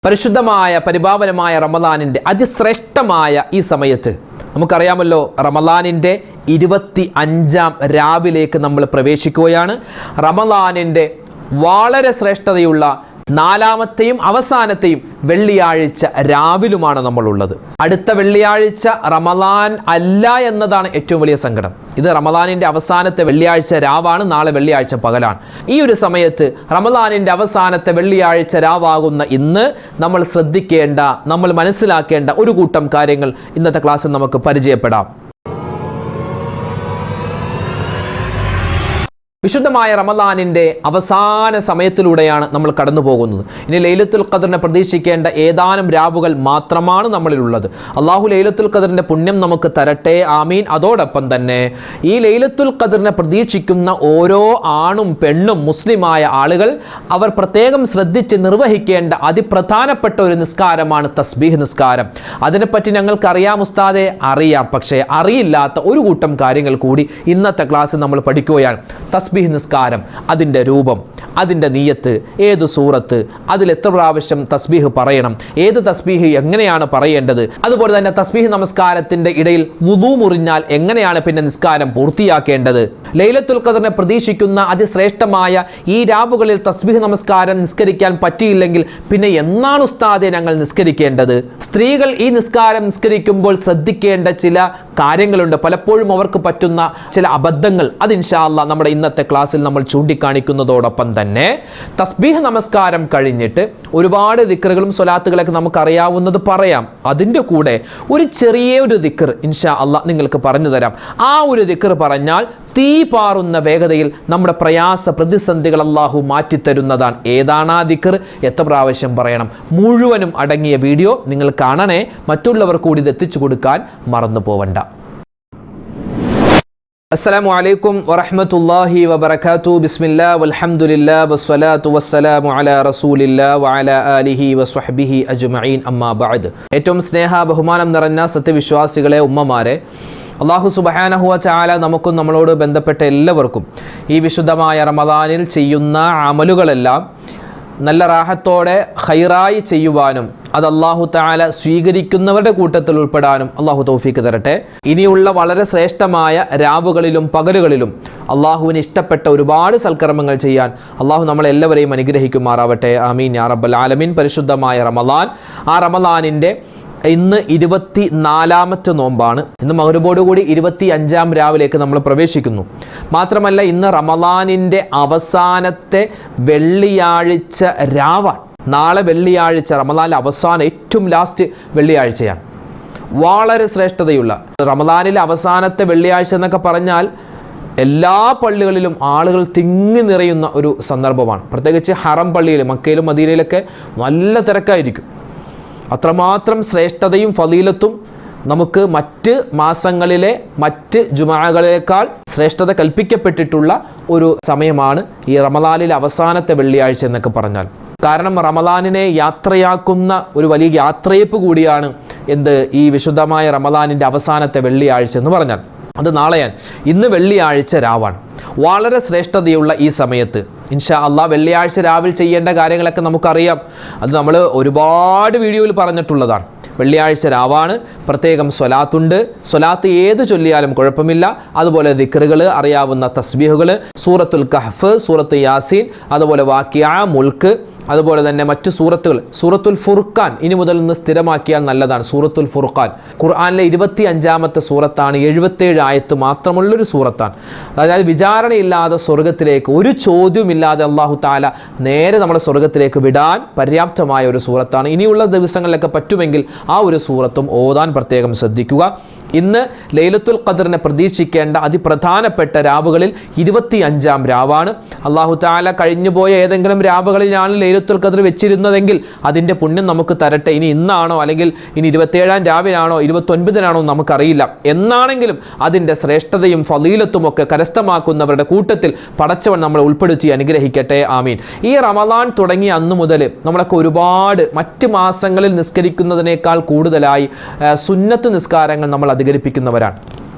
പരിശുദ്ധമായ പരിപാവനമായ റമദാനിൻ്റെ അതിശ്രേഷ്ഠമായ ഈ സമയത്ത് നമുക്കറിയാമല്ലോ, റമദാനിൻ്റെ 25-ാം രാവിലേക്ക് നമ്മൾ പ്രവേശിക്കുകയാണ്. റമദാനിൻ്റെ വളരെ ശ്രേഷ്ഠതയുള്ള 4ാമത്തെയും അവസാനത്തെയും വെള്ളിയാഴ്ച രാവിലുമാണ് നമ്മളുള്ളത്. അടുത്ത വെള്ളിയാഴ്ച റമദാൻ അല്ല എന്നതാണ് ഏറ്റവും വലിയ സങ്കടം. ഇത് റമദാനിൻ്റെ അവസാനത്തെ വെള്ളിയാഴ്ച രാവാണ്, നാളെ വെള്ളിയാഴ്ച പകലാണ്. ഈ ഒരു സമയത്ത് റമദാനിൻ്റെ അവസാനത്തെ വെള്ളിയാഴ്ച രാവാകുന്ന ഇന്ന് നമ്മൾ ശ്രദ്ധിക്കേണ്ട, നമ്മൾ മനസ്സിലാക്കേണ്ട ഒരു കൂട്ടം കാര്യങ്ങൾ ഇന്നത്തെ ക്ലാസ്സിൽ നമുക്ക് പരിചയപ്പെടാം. വിശുദ്ധമായ റമദാനിൻ്റെ അവസാന സമയത്തിലൂടെയാണ് നമ്മൾ കടന്നു പോകുന്നത്. ഇനി ലൈലത്തുൽ ഖദറിനെ പ്രതീക്ഷിക്കേണ്ട ഏതാനും രാവുകൾ മാത്രമാണ് നമ്മളിലുള്ളത്. അള്ളാഹു ലൈലത്തുൽ ഖദറിൻ്റെ പുണ്യം നമുക്ക് തരട്ടെ, ആമീൻ. അതോടൊപ്പം തന്നെ ഈ ലൈലത്തുൽ ഖദറിനെ പ്രതീക്ഷിക്കുന്ന ഓരോ ആണും പെണ്ണും മുസ്ലിമായ ആളുകൾ അവർ പ്രത്യേകം ശ്രദ്ധിച്ച് നിർവഹിക്കേണ്ട അതിപ്രധാനപ്പെട്ട ഒരു നിസ്കാരമാണ് തസ്ബീഹ് നിസ്കാരം. അതിനെപ്പറ്റി ഞങ്ങൾക്കറിയാം ഉസ്താദെ, അറിയാം. പക്ഷേ അറിയില്ലാത്ത ഒരു കൂട്ടം കാര്യങ്ങൾ കൂടി ഇന്നത്തെ ക്ലാസ്സിൽ നമ്മൾ പഠിക്കുകയാണ്. തസ്ബീഹ് നിസ്കാരം, അതിൻ്റെ രൂപം, അതിൻ്റെ നിയ്യത്ത്, ഏത് സൂറത്ത്, അതിൽ എത്ര പ്രാവശ്യം തസ്ബീഹ് പറയണം, ഏത് തസ്ബീഹ് എങ്ങനെയാണ് പറയേണ്ടത്, അതുപോലെ തന്നെ തസ്ബീഹ് നമസ്കാരത്തിൻ്റെ ഇടയിൽ വുദൂ മുറിഞ്ഞാൽ എങ്ങനെയാണ് പിന്നെ നിസ്കാരം പൂർത്തിയാക്കേണ്ടത്. ലൈലത്തുൽ ഖദറിനെ പ്രതീക്ഷിക്കുന്ന അതിശ്രേഷ്ഠമായ ഈ രാവുകളിൽ തസ്ബീഹ് നമസ്കാരം നിസ്കരിക്കാൻ പറ്റിയില്ലെങ്കിൽ പിന്നെ എന്നാണ് ഉസ്താദെ ഞങ്ങൾ നിസ്കരിക്കേണ്ടത്? സ്ത്രീകൾ ഈ നിസ്കാരം നിസ്കരിക്കുമ്പോൾ ശ്രദ്ധിക്കേണ്ട ചില കാര്യങ്ങളുണ്ട്. പലപ്പോഴും അവർക്ക് പറ്റുന്ന ചില അബദ്ധങ്ങൾ, അത് ഇൻഷാ അല്ലാഹ് നമ്മുടെ ഇന്നത്തെ ക്ലാസ്സിൽ നമ്മൾ ചൂണ്ടിക്കാണിക്കുന്നതോടൊപ്പം തന്നെ തസ്ബീഹ് നമസ്കാരം കഴിഞ്ഞിട്ട് ഒരുപാട് ദിക്റുകളും സ്വലാത്തുകളൊക്കെ നമുക്ക് അറിയാവുന്നത് പറയാം. അതിൻ്റെ കൂടെ ഒരു ചെറിയൊരു ദിക്ർ ഇൻഷാ അല്ലാഹ് നിങ്ങൾക്ക് പറഞ്ഞു തരാം. ആ ഒരു ദിക്ർ പറഞ്ഞാൽ തീ പാറുന്ന വേഗതയിൽ നമ്മുടെ പ്രയാസ പ്രതിസന്ധികൾ അല്ലാഹു മാറ്റിത്തരുന്നതാണ്. ഏതാണ് ആ ദിക്ർ, എത്ര പ്രാവശ്യം പറയണം, മുഴുവനും അടങ്ങിയ വീഡിയോ നിങ്ങൾ കാണണേ. മറ്റുള്ളവർ കൂടി ഇത് എത്തിച്ചു കൊടുക്കാൻ മറന്നു പോവണ്ട. അസ്സലാമു അലൈക്കും വറഹ്മത്തുള്ളാഹി വബറകാതുഹു. ബിസ്മില്ലാഹി വൽഹംദുലില്ലാഹി വസ്സലാത്തു വസ്സലാമു അലാ റസൂലില്ലാഹി വഅലാ ആലിഹി വസ്വഹ്ബിഹി അജ്മഈൻ, അമ്മാ ബഅദ്. ഏറ്റവും സ്നേഹ ബഹുമാനം നിറഞ്ഞ സത്യവിശ്വാസികളെ, ഉമ്മമാരെ, അല്ലാഹു സുബ്ഹാനഹു വ തആല നമുക്കും നമ്മളോട് ബന്ധപ്പെട്ട എല്ലാവർക്കും ഈ വിശുദ്ധമായ റമദാനിൽ ചെയ്യുന്ന അമലുകളെല്ലാം നല്ല റാഹത്തോടെ ഖൈറായി ചെയ്യുവാനും അത് അല്ലാഹു തആല സ്വീകരിക്കുന്നവരുടെ കൂട്ടത്തിൽ ഉൾപ്പെടാനും അല്ലാഹു തൗഫീക്ക് തരട്ടെ. ഇനിയുള്ള വളരെ ശ്രേഷ്ഠമായ രാവുകളിലും പകലുകളിലും അല്ലാഹുവിന് ഇഷ്ടപ്പെട്ട ഒരുപാട് സൽക്കർമ്മങ്ങൾ ചെയ്യാൻ അല്ലാഹു നമ്മളെല്ലാവരെയും അനുഗ്രഹിക്കുമാറാവട്ടെ, ആമീൻ യാ റബ്ബൽ ആലമീൻ. പരിശുദ്ധമായ റമദാൻ, ആ റമദാനിൻ്റെ ഇന്ന് 24ാമത്തെ നോമ്പാണ്. ഇന്ന് മഗ്‌രിബോടുകൂടി 25-ാം രാവിലേക്ക് നമ്മൾ പ്രവേശിക്കുന്നു. മാത്രമല്ല ഇന്ന് റമദാനിൻ്റെ അവസാനത്തെ വെള്ളിയാഴ്ച രാവാണ്. നാളെ വെള്ളിയാഴ്ച, റമദാനിലെ അവസാനം ഏറ്റവും ലാസ്റ്റ് വെള്ളിയാഴ്ചയാണ്. വളരെ ശ്രേഷ്ഠതയുള്ള റമദാനിലെ അവസാനത്തെ വെള്ളിയാഴ്ച എന്നൊക്കെ പറഞ്ഞാൽ എല്ലാ പള്ളികളിലും ആളുകൾ തിങ്ങി നിറയുന്ന ഒരു സന്ദർഭമാണ്. പ്രത്യേകിച്ച് ഹറം പള്ളിയിൽ, മക്കയിലും മദീനയിലൊക്കെ നല്ല തിരക്കായിരിക്കും. അത്രമാത്രം ശ്രേഷ്ഠതയും ഫളീലത്തും നമുക്ക് മറ്റ് മാസങ്ങളിലെ മറ്റ് ജുമാഅകളേക്കാൾ ശ്രേഷ്ഠത കൽപ്പിക്കപ്പെട്ടിട്ടുള്ള ഒരു സമയമാണ് ഈ റമദാനിലെ അവസാനത്തെ വെള്ളിയാഴ്ച എന്നൊക്കെ പറഞ്ഞാൽ. കാരണം റമദാനിനെ യാത്രയാക്കുന്ന ഒരു വലിയ യാത്രയപ്പ് കൂടിയാണ് ഈ വിശുദ്ധമായ റമദാനിൻ്റെ അവസാനത്തെ വെള്ളിയാഴ്ച എന്ന് പറഞ്ഞാൽ. അത് നാളെയാണ്. ഇന്ന് വെള്ളിയാഴ്ച രാവാണ്. വളരെ ശ്രേഷ്ഠതയുള്ള ഈ സമയത്ത് ഇൻഷാ അല്ലാഹ് വെള്ളിയാഴ്ച രാവിലെ ചെയ്യേണ്ട കാര്യങ്ങളൊക്കെ നമുക്കറിയാം. അത് നമ്മൾ ഒരുപാട് വീഡിയോയിൽ പറഞ്ഞിട്ടുള്ളതാണ്. വെള്ളിയാഴ്ച രാവാണ്, പ്രത്യേകം സ്വലാത്തുണ്ട്. സ്വലാത്ത് ഏത് ചൊല്ലിയാലും കുഴപ്പമില്ല. അതുപോലെ ദിക്റുകൾ, അറിയാവുന്ന തസ്ബീഹുകൾ, സൂറത്തുൽ കഹ്ഫ്, സൂറത്ത് യാസീൻ, അതുപോലെ വാക്കിയ, മുൽക്ക്, അതുപോലെ തന്നെ മറ്റു സൂറത്തുകൾ. സൂറത്തുൽ ഫുർഖാൻ ഇനി മുതൽ ഒന്ന് സ്ഥിരമാക്കിയാൽ നല്ലതാണ്. സൂറത്തുൽ ഫുർഖാൻ ഖുർആനിലെ 25-ാമത്തെ സൂറത്താണ്. 77 ആയത്ത് മാത്രമുള്ളൊരു സൂറത്താണ്. അതായത് വിചാരണയില്ലാതെ സ്വർഗത്തിലേക്ക്, ഒരു ചോദ്യമില്ലാതെ അല്ലാഹു തആല നേരെ നമ്മുടെ സ്വർഗത്തിലേക്ക് വിടാൻ പര്യാപ്തമായ ഒരു സൂറത്താണ്. ഇനിയുള്ള ദിവസങ്ങളിലൊക്കെ പറ്റുമെങ്കിൽ ആ ഒരു സൂറത്തും ഓതാൻ പ്രത്യേകം ശ്രദ്ധിക്കുക. ഇന്ന് ലൈലത്തുൽ ഖദറിനെ പ്രതീക്ഷിക്കേണ്ട അതിപ്രധാനപ്പെട്ട രാവുകളിൽ 25-ാം രാവാണ്. അല്ലാഹു തആല കഴിഞ്ഞുപോയ ഏതെങ്കിലും രാവുകളിലാണ് ലൈലത്തുൽ ഖദർ വെച്ചിരുന്നതെങ്കിൽ അതിൻ്റെ പുണ്യം നമുക്ക് തരട്ടെ. ഇനി ഇന്നാണോ അല്ലെങ്കിൽ ഇനി 27-ാം രാവിനാണോ 29-നാണോ നമുക്കറിയില്ല. എന്നാണെങ്കിലും അതിൻ്റെ ശ്രേഷ്ഠതയും ഫളീലത്തും ഒക്കെ കരസ്ഥമാക്കുന്നവരുടെ കൂട്ടത്തിൽ പടച്ചവൻ നമ്മളെ ഉൾപ്പെടുത്തി അനുഗ്രഹിക്കട്ടെ, ആമീൻ. ഈ റമദാൻ തുടങ്ങിയ അന്നു മുതൽ നമ്മളൊക്കെ ഒരുപാട് മറ്റ് മാസങ്ങളിൽ നിസ്കരിക്കുന്നതിനേക്കാൾ കൂടുതലായി സുന്നത്ത് നിസ്കാരങ്ങൾ നമ്മൾ അധികരിപ്പിക്കുന്നവരാണ്.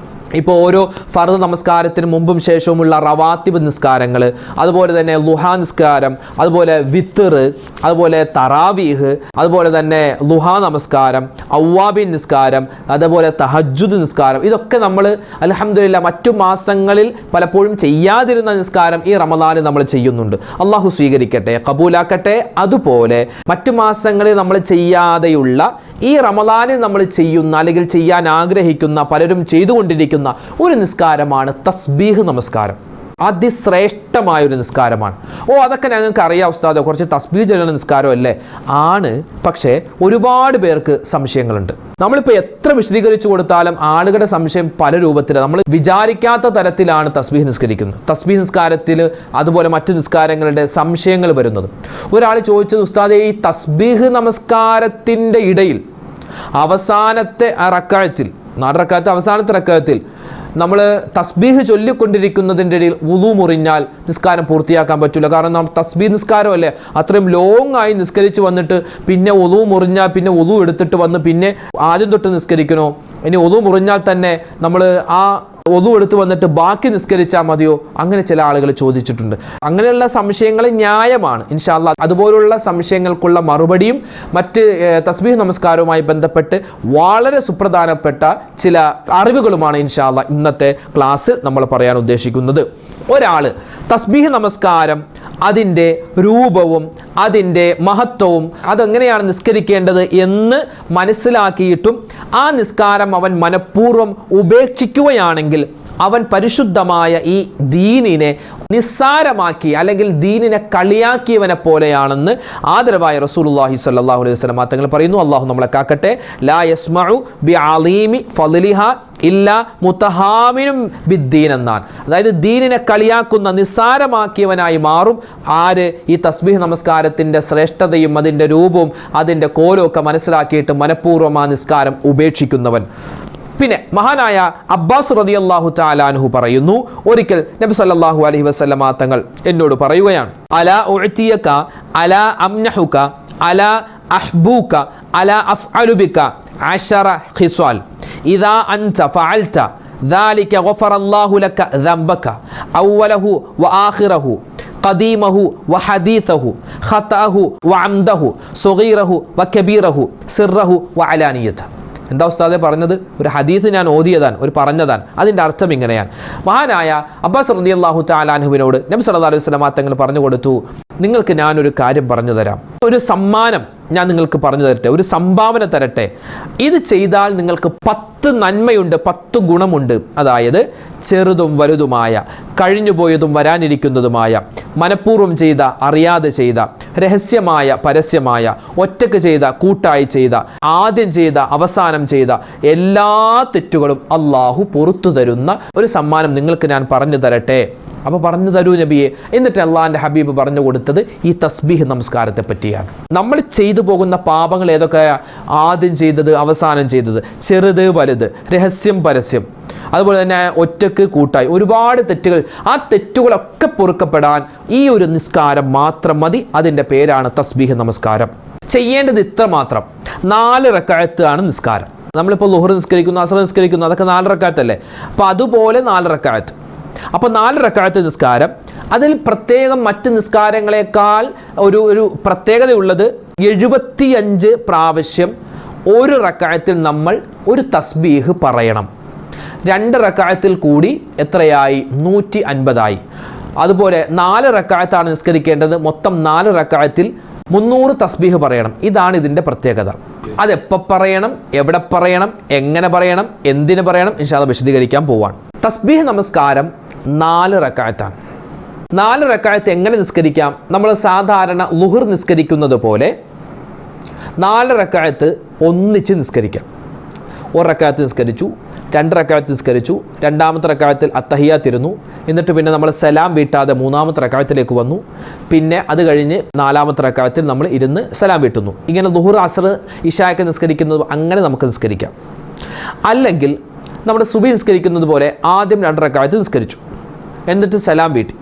ഇപ്പോൾ ഓരോ ഫർദ് നമസ്കാരത്തിന് മുമ്പും ശേഷവുമുള്ള റവാത്തിബ് നിസ്കാരങ്ങൾ, അതുപോലെ തന്നെ ലുഹാ നിസ്കാരം, അതുപോലെ വിത്തർ, അതുപോലെ തറാവീഹ്, അതുപോലെ തന്നെ ലുഹാ നമസ്കാരം, അവ്വാബിൻ നിസ്കാരം, അതുപോലെ തഹജ്ജുദ് നിസ്കാരം, ഇതൊക്കെ നമ്മൾ അൽഹംദുലില്ലാഹ് മറ്റു മാസങ്ങളിൽ പലപ്പോഴും ചെയ്യാതിരുന്ന നിസ്കാരം ഈ റമദാനിൽ നമ്മൾ ചെയ്യുന്നുണ്ട്. അള്ളാഹു സ്വീകരിക്കട്ടെ, കബൂലാക്കട്ടെ. അതുപോലെ മറ്റു മാസങ്ങളിൽ നമ്മൾ ചെയ്യാതെയുള്ള ഈ റമദാനിൽ നമ്മൾ ചെയ്യുന്ന അല്ലെങ്കിൽ ചെയ്യാൻ ആഗ്രഹിക്കുന്ന പലരും ചെയ്തുകൊണ്ടിരിക്കുന്ന ഒരു നിസ്കാരമാണ് തസ്ബീഹ് നമസ്കാരം. അതിശ്രേഷ്ഠമായൊരു നിസ്കാരമാണ്. അതൊക്കെ ഞങ്ങൾക്ക് അറിയാം ഉസ്താദ്, കുറച്ച് തസ്ബീഹ് ചൊല്ലുന്ന നിസ്കാരമല്ലേ? ആണ്. പക്ഷേ ഒരുപാട് പേർക്ക് സംശയങ്ങളുണ്ട്. നമ്മളിപ്പോൾ എത്ര വിശദീകരിച്ചു കൊടുത്താലും ആളുകളുടെ സംശയം പല രൂപത്തിലാണ്. നമ്മൾ വിചാരിക്കാത്ത തരത്തിലാണ് തസ്ബീഹ് നിസ്കരിക്കുന്നത്. തസ്ബീഹ് നിസ്കാരത്തിൽ അതുപോലെ മറ്റ് നിസ്കാരങ്ങളുടെ സംശയങ്ങൾ വരുന്നത്. ഒരാൾ ചോദിച്ചത്, ഉസ്താദേ, ഈ തസ്ബീഹ് നമസ്കാരത്തിൻ്റെ ഇടയിൽ അവസാനത്തെ റക്അത്തിൽ, 4 റക്അത്ത് അവസാനത്തെ റക്അത്തിൽ നമ്മൾ തസ്ബീഹ് ചൊല്ലിക്കൊണ്ടിരിക്കുന്നതിൻ്റെ ഇടയിൽ വുളു മുറിഞ്ഞാൽ നിസ്കാരം പൂർത്തിയാക്കാൻ പറ്റില്ല. കാരണം നാം തസ്ബീഹ് നിസ്കാരമല്ലേ, അത്രയും ലോങ് ആയി നിസ്കരിച്ച് വന്നിട്ട് പിന്നെ വുളു മുറിഞ്ഞാൽ പിന്നെ വുളു എടുത്തിട്ട് വന്ന് പിന്നെ ആദ്യം തൊട്ട് നിസ്കരിക്കണോ? ഇനി വുളു മുറിഞ്ഞാൽ തന്നെ നമ്മൾ ആ വുളു എടുത്ത് വന്നിട്ട് ബാക്കി നിസ്കരിച്ചാൽ മതിയോ? അങ്ങനെ ചില ആളുകൾ ചോദിച്ചിട്ടുണ്ട്. അങ്ങനെയുള്ള സംശയങ്ങൾ ന്യായമാണ്. ഇൻഷാ അല്ലാഹ് അതുപോലുള്ള സംശയങ്ങൾക്കുള്ള മറുപടിയും മറ്റ് തസ്ബീഹ് നമസ്കാരവുമായി ബന്ധപ്പെട്ട് വളരെ സുപ്രധാനപ്പെട്ട ചില അറിവുകളുമാണ് ഇൻഷാ അല്ലാഹ് ഇന്നത്തെ ക്ലാസ്സിൽ നമ്മൾ പറയാൻ ഉദ്ദേശിക്കുന്നത്. ഒരാൾ തസ്ബീഹ് നമസ്കാരം അതിൻ്റെ രൂപവും അതിൻ്റെ മഹത്വവും അതെങ്ങനെയാണ് നിസ്കരിക്കേണ്ടത് എന്ന് മനസ്സിലാക്കിയിട്ടും ആ നിസ്കാരം അവൻ മനഃപൂർവ്വം ഉപേക്ഷിക്കുകയാണെങ്കിൽ അവൻ പരിശുദ്ധമായ ഈ ദീനിനെ നിസ്സാരമാക്കി അല്ലെങ്കിൽ ദീനിനെ കളിയാക്കിയവനെ പോലെയാണെന്ന് ആദരവായ റസൂലുള്ളാഹി സ്വല്ലല്ലാഹു അലൈഹി വസല്ലം തങ്ങൾ പറയുന്നു. അള്ളാഹു നമ്മളെ കാക്കട്ടെ. ലാ യസ്മഉ ബിഅലീമി ഫളിഹ ഇല്ലാ മുതഹാമിനും ബിദ്ദീൻ എന്നാണ്. അതായത് ദീനിനെ കളിയാക്കുന്ന നിസ്സാരമാക്കിയവനായി മാറും ആര്? ഈ തസ്ബീഹ് നമസ്കാരത്തിൻ്റെ ശ്രേഷ്ഠതയും അതിൻ്റെ രൂപവും അതിൻ്റെ കോലവും ഒക്കെ മനസ്സിലാക്കിയിട്ട് മനഃപൂർവ്വം ആ നിസ്കാരം ഉപേക്ഷിക്കുന്നവൻ. പിന്നെ മഹാനായ അബ്ബാസ് റളിയല്ലാഹു തആല അൻഹു പറയുന്നു, ഒരിക്കൽ നബി സല്ലല്ലാഹു അലൈഹി വസല്ലമ തങ്ങൾ എന്നോട് പറയുകയാണ്, അലാ ഉഅ്തിയക അലാ അംനഹുക അലാ അഹ്ബൂക അലാ അഫ്അലു ബിക 10 ഖിസാൽ ഇദാ അൻത ഫഅൽത ذلك غفر الله لك ذنبك أوله وآخره قديمه وحديثه خطأه وعمده صغيره وكبيره سره وعلانيته. എന്താ ഉസ്താദെ പറഞ്ഞത്? ഒരു ഹദീസ് ഞാൻ ഓതിയതാണ്, ഒരു പറഞ്ഞതാണ്. അതിൻ്റെ അർത്ഥം ഇങ്ങനെയാണ്. മഹാനായ അബ്ബാസ് റളിയല്ലാഹു തആല അൻഹുവിനോട് നബി സല്ലല്ലാഹു അലൈഹി വസല്ലം തങ്ങൾ പറഞ്ഞു കൊടുത്തു, നിങ്ങൾക്ക് ഞാനൊരു കാര്യം പറഞ്ഞു തരാം, ഒരു സമ്മാനം ഞാൻ നിങ്ങൾക്ക് പറഞ്ഞു തരട്ടെ, ഒരു സംഭാവന തരട്ടെ. ഇത് ചെയ്താൽ നിങ്ങൾക്ക് 10 നന്മയുണ്ട്, 10 ഗുണമുണ്ട്. അതായത് ചെറുതും വലുതുമായ, കഴിഞ്ഞുപോയതും വരാനിരിക്കുന്നതുമായ, മനഃപൂർവ്വം ചെയ്ത, അറിയാതെ ചെയ്ത, രഹസ്യമായ, പരസ്യമായ, ഒറ്റക്ക് ചെയ്ത, കൂട്ടായി ചെയ്ത, ആദ്യം ചെയ്ത, അവസാനം ചെയ്ത എല്ലാ തെറ്റുകളും അള്ളാഹു പുറത്തു തരുന്ന ഒരു സമ്മാനം നിങ്ങൾക്ക് ഞാൻ പറഞ്ഞു തരട്ടെ. അപ്പോൾ പറഞ്ഞു തരൂ നബിയെ. എന്നിട്ട് അള്ളാഹിൻ്റെ ഹബീബ് പറഞ്ഞു കൊടുത്തത് ഈ തസ്ബീഹ് നമസ്കാരത്തെ പറ്റിയാണ്. നമ്മൾ ചെയ്തു പോകുന്ന പാപങ്ങൾ ഏതൊക്കെയാണ്? ആദ്യം ചെയ്തത്, അവസാനം ചെയ്തത്, ചെറുത് വലുത്, രഹസ്യം പരസ്യം, അതുപോലെ തന്നെ ഒറ്റക്ക് കൂട്ടായി, ഒരുപാട് തെറ്റുകൾ. ആ തെറ്റുകളൊക്കെ പൊറുക്കപ്പെടാൻ ഈ ഒരു നിസ്കാരം മാത്രം മതി. അതിൻ്റെ പേരാണ് തസ്ബീഹ് നമസ്കാരം. ചെയ്യേണ്ടത് ഇത്ര മാത്രം. 4 റക്അത്ത് ആണ് നിസ്കാരം. നമ്മളിപ്പോൾ ളുഹർ നിസ്കരിക്കുന്നു, അസ്ർ നിസ്കരിക്കുന്നു, അതൊക്കെ 4 റക്അത്തല്ലേ? അപ്പോൾ അതുപോലെ 4 റക്അത്ത്. അപ്പോൾ 4 റക്അത്ത് നിസ്കാരം. അതിൽ പ്രത്യേകം മറ്റ് നിസ്കാരങ്ങളെക്കാൾ ഒരു പ്രത്യേകതയുള്ളത് 75 പ്രാവശ്യം ഒരു റക്അത്തിൽ നമ്മൾ ഒരു തസ്ബീഹ് പറയണം. 2 റക്അത്തിൽ കൂടി എത്രയായി? 150 ആയി. അതുപോലെ 4 റക്അത്താണ് നിസ്കരിക്കേണ്ടത്. മൊത്തം 4 റക്അത്തിൽ 300 തസ്ബീഹ് പറയണം. ഇതാണ് ഇതിൻ്റെ പ്രത്യേകത. അതെപ്പോൾ പറയണം, എവിടെ പറയണം, എങ്ങനെ പറയണം, എന്തിന് പറയണം, ഇൻഷാ അല്ലാഹ് വിശദീകരിക്കാൻ പോവാണ്. തസ്ബീഹ് നമസ്കാരം 4 റക്അത്താണ്. 4 റക്അത്ത് എങ്ങനെ നിസ്കരിക്കാം? നമ്മൾ സാധാരണ ളുഹർ നിസ്കരിക്കുന്നത് പോലെ 4 റക്അത്ത് ഒന്നിച്ച് നിസ്കരിക്കാം. 1 റക്അത്ത് നിസ്കരിച്ചു, 2 റക്അത്ത് നിസ്കരിച്ചു, 2ാമത്തെ റക്അത്തിൽ അത്തഹിയ്യാത്ത് ഇരുന്നു, എന്നിട്ട് പിന്നെ നമ്മൾ സലാം വീട്ടാതെ 3ാമത്തെ റക്അത്തിലേക്ക് വന്നു, പിന്നെ അത് കഴിഞ്ഞ് 4ാമത്തെ റക്അത്തിൽ നമ്മൾ ഇരുന്ന് സലാം വീട്ടുന്നു. ഇങ്ങനെ ളുഹർ, അസ്ർ, ഇശായൊക്കെ നിസ്കരിക്കുന്നത് അങ്ങനെ നമുക്ക് നിസ്കരിക്കാം. അല്ലെങ്കിൽ നമ്മുടെ സുബഹി നിസ്കരിക്കുന്നത് പോലെ ആദ്യം 2 റക്അത്ത് നിസ്കരിച്ചു, എന്നിട്ട് സലാം വീട്ടി,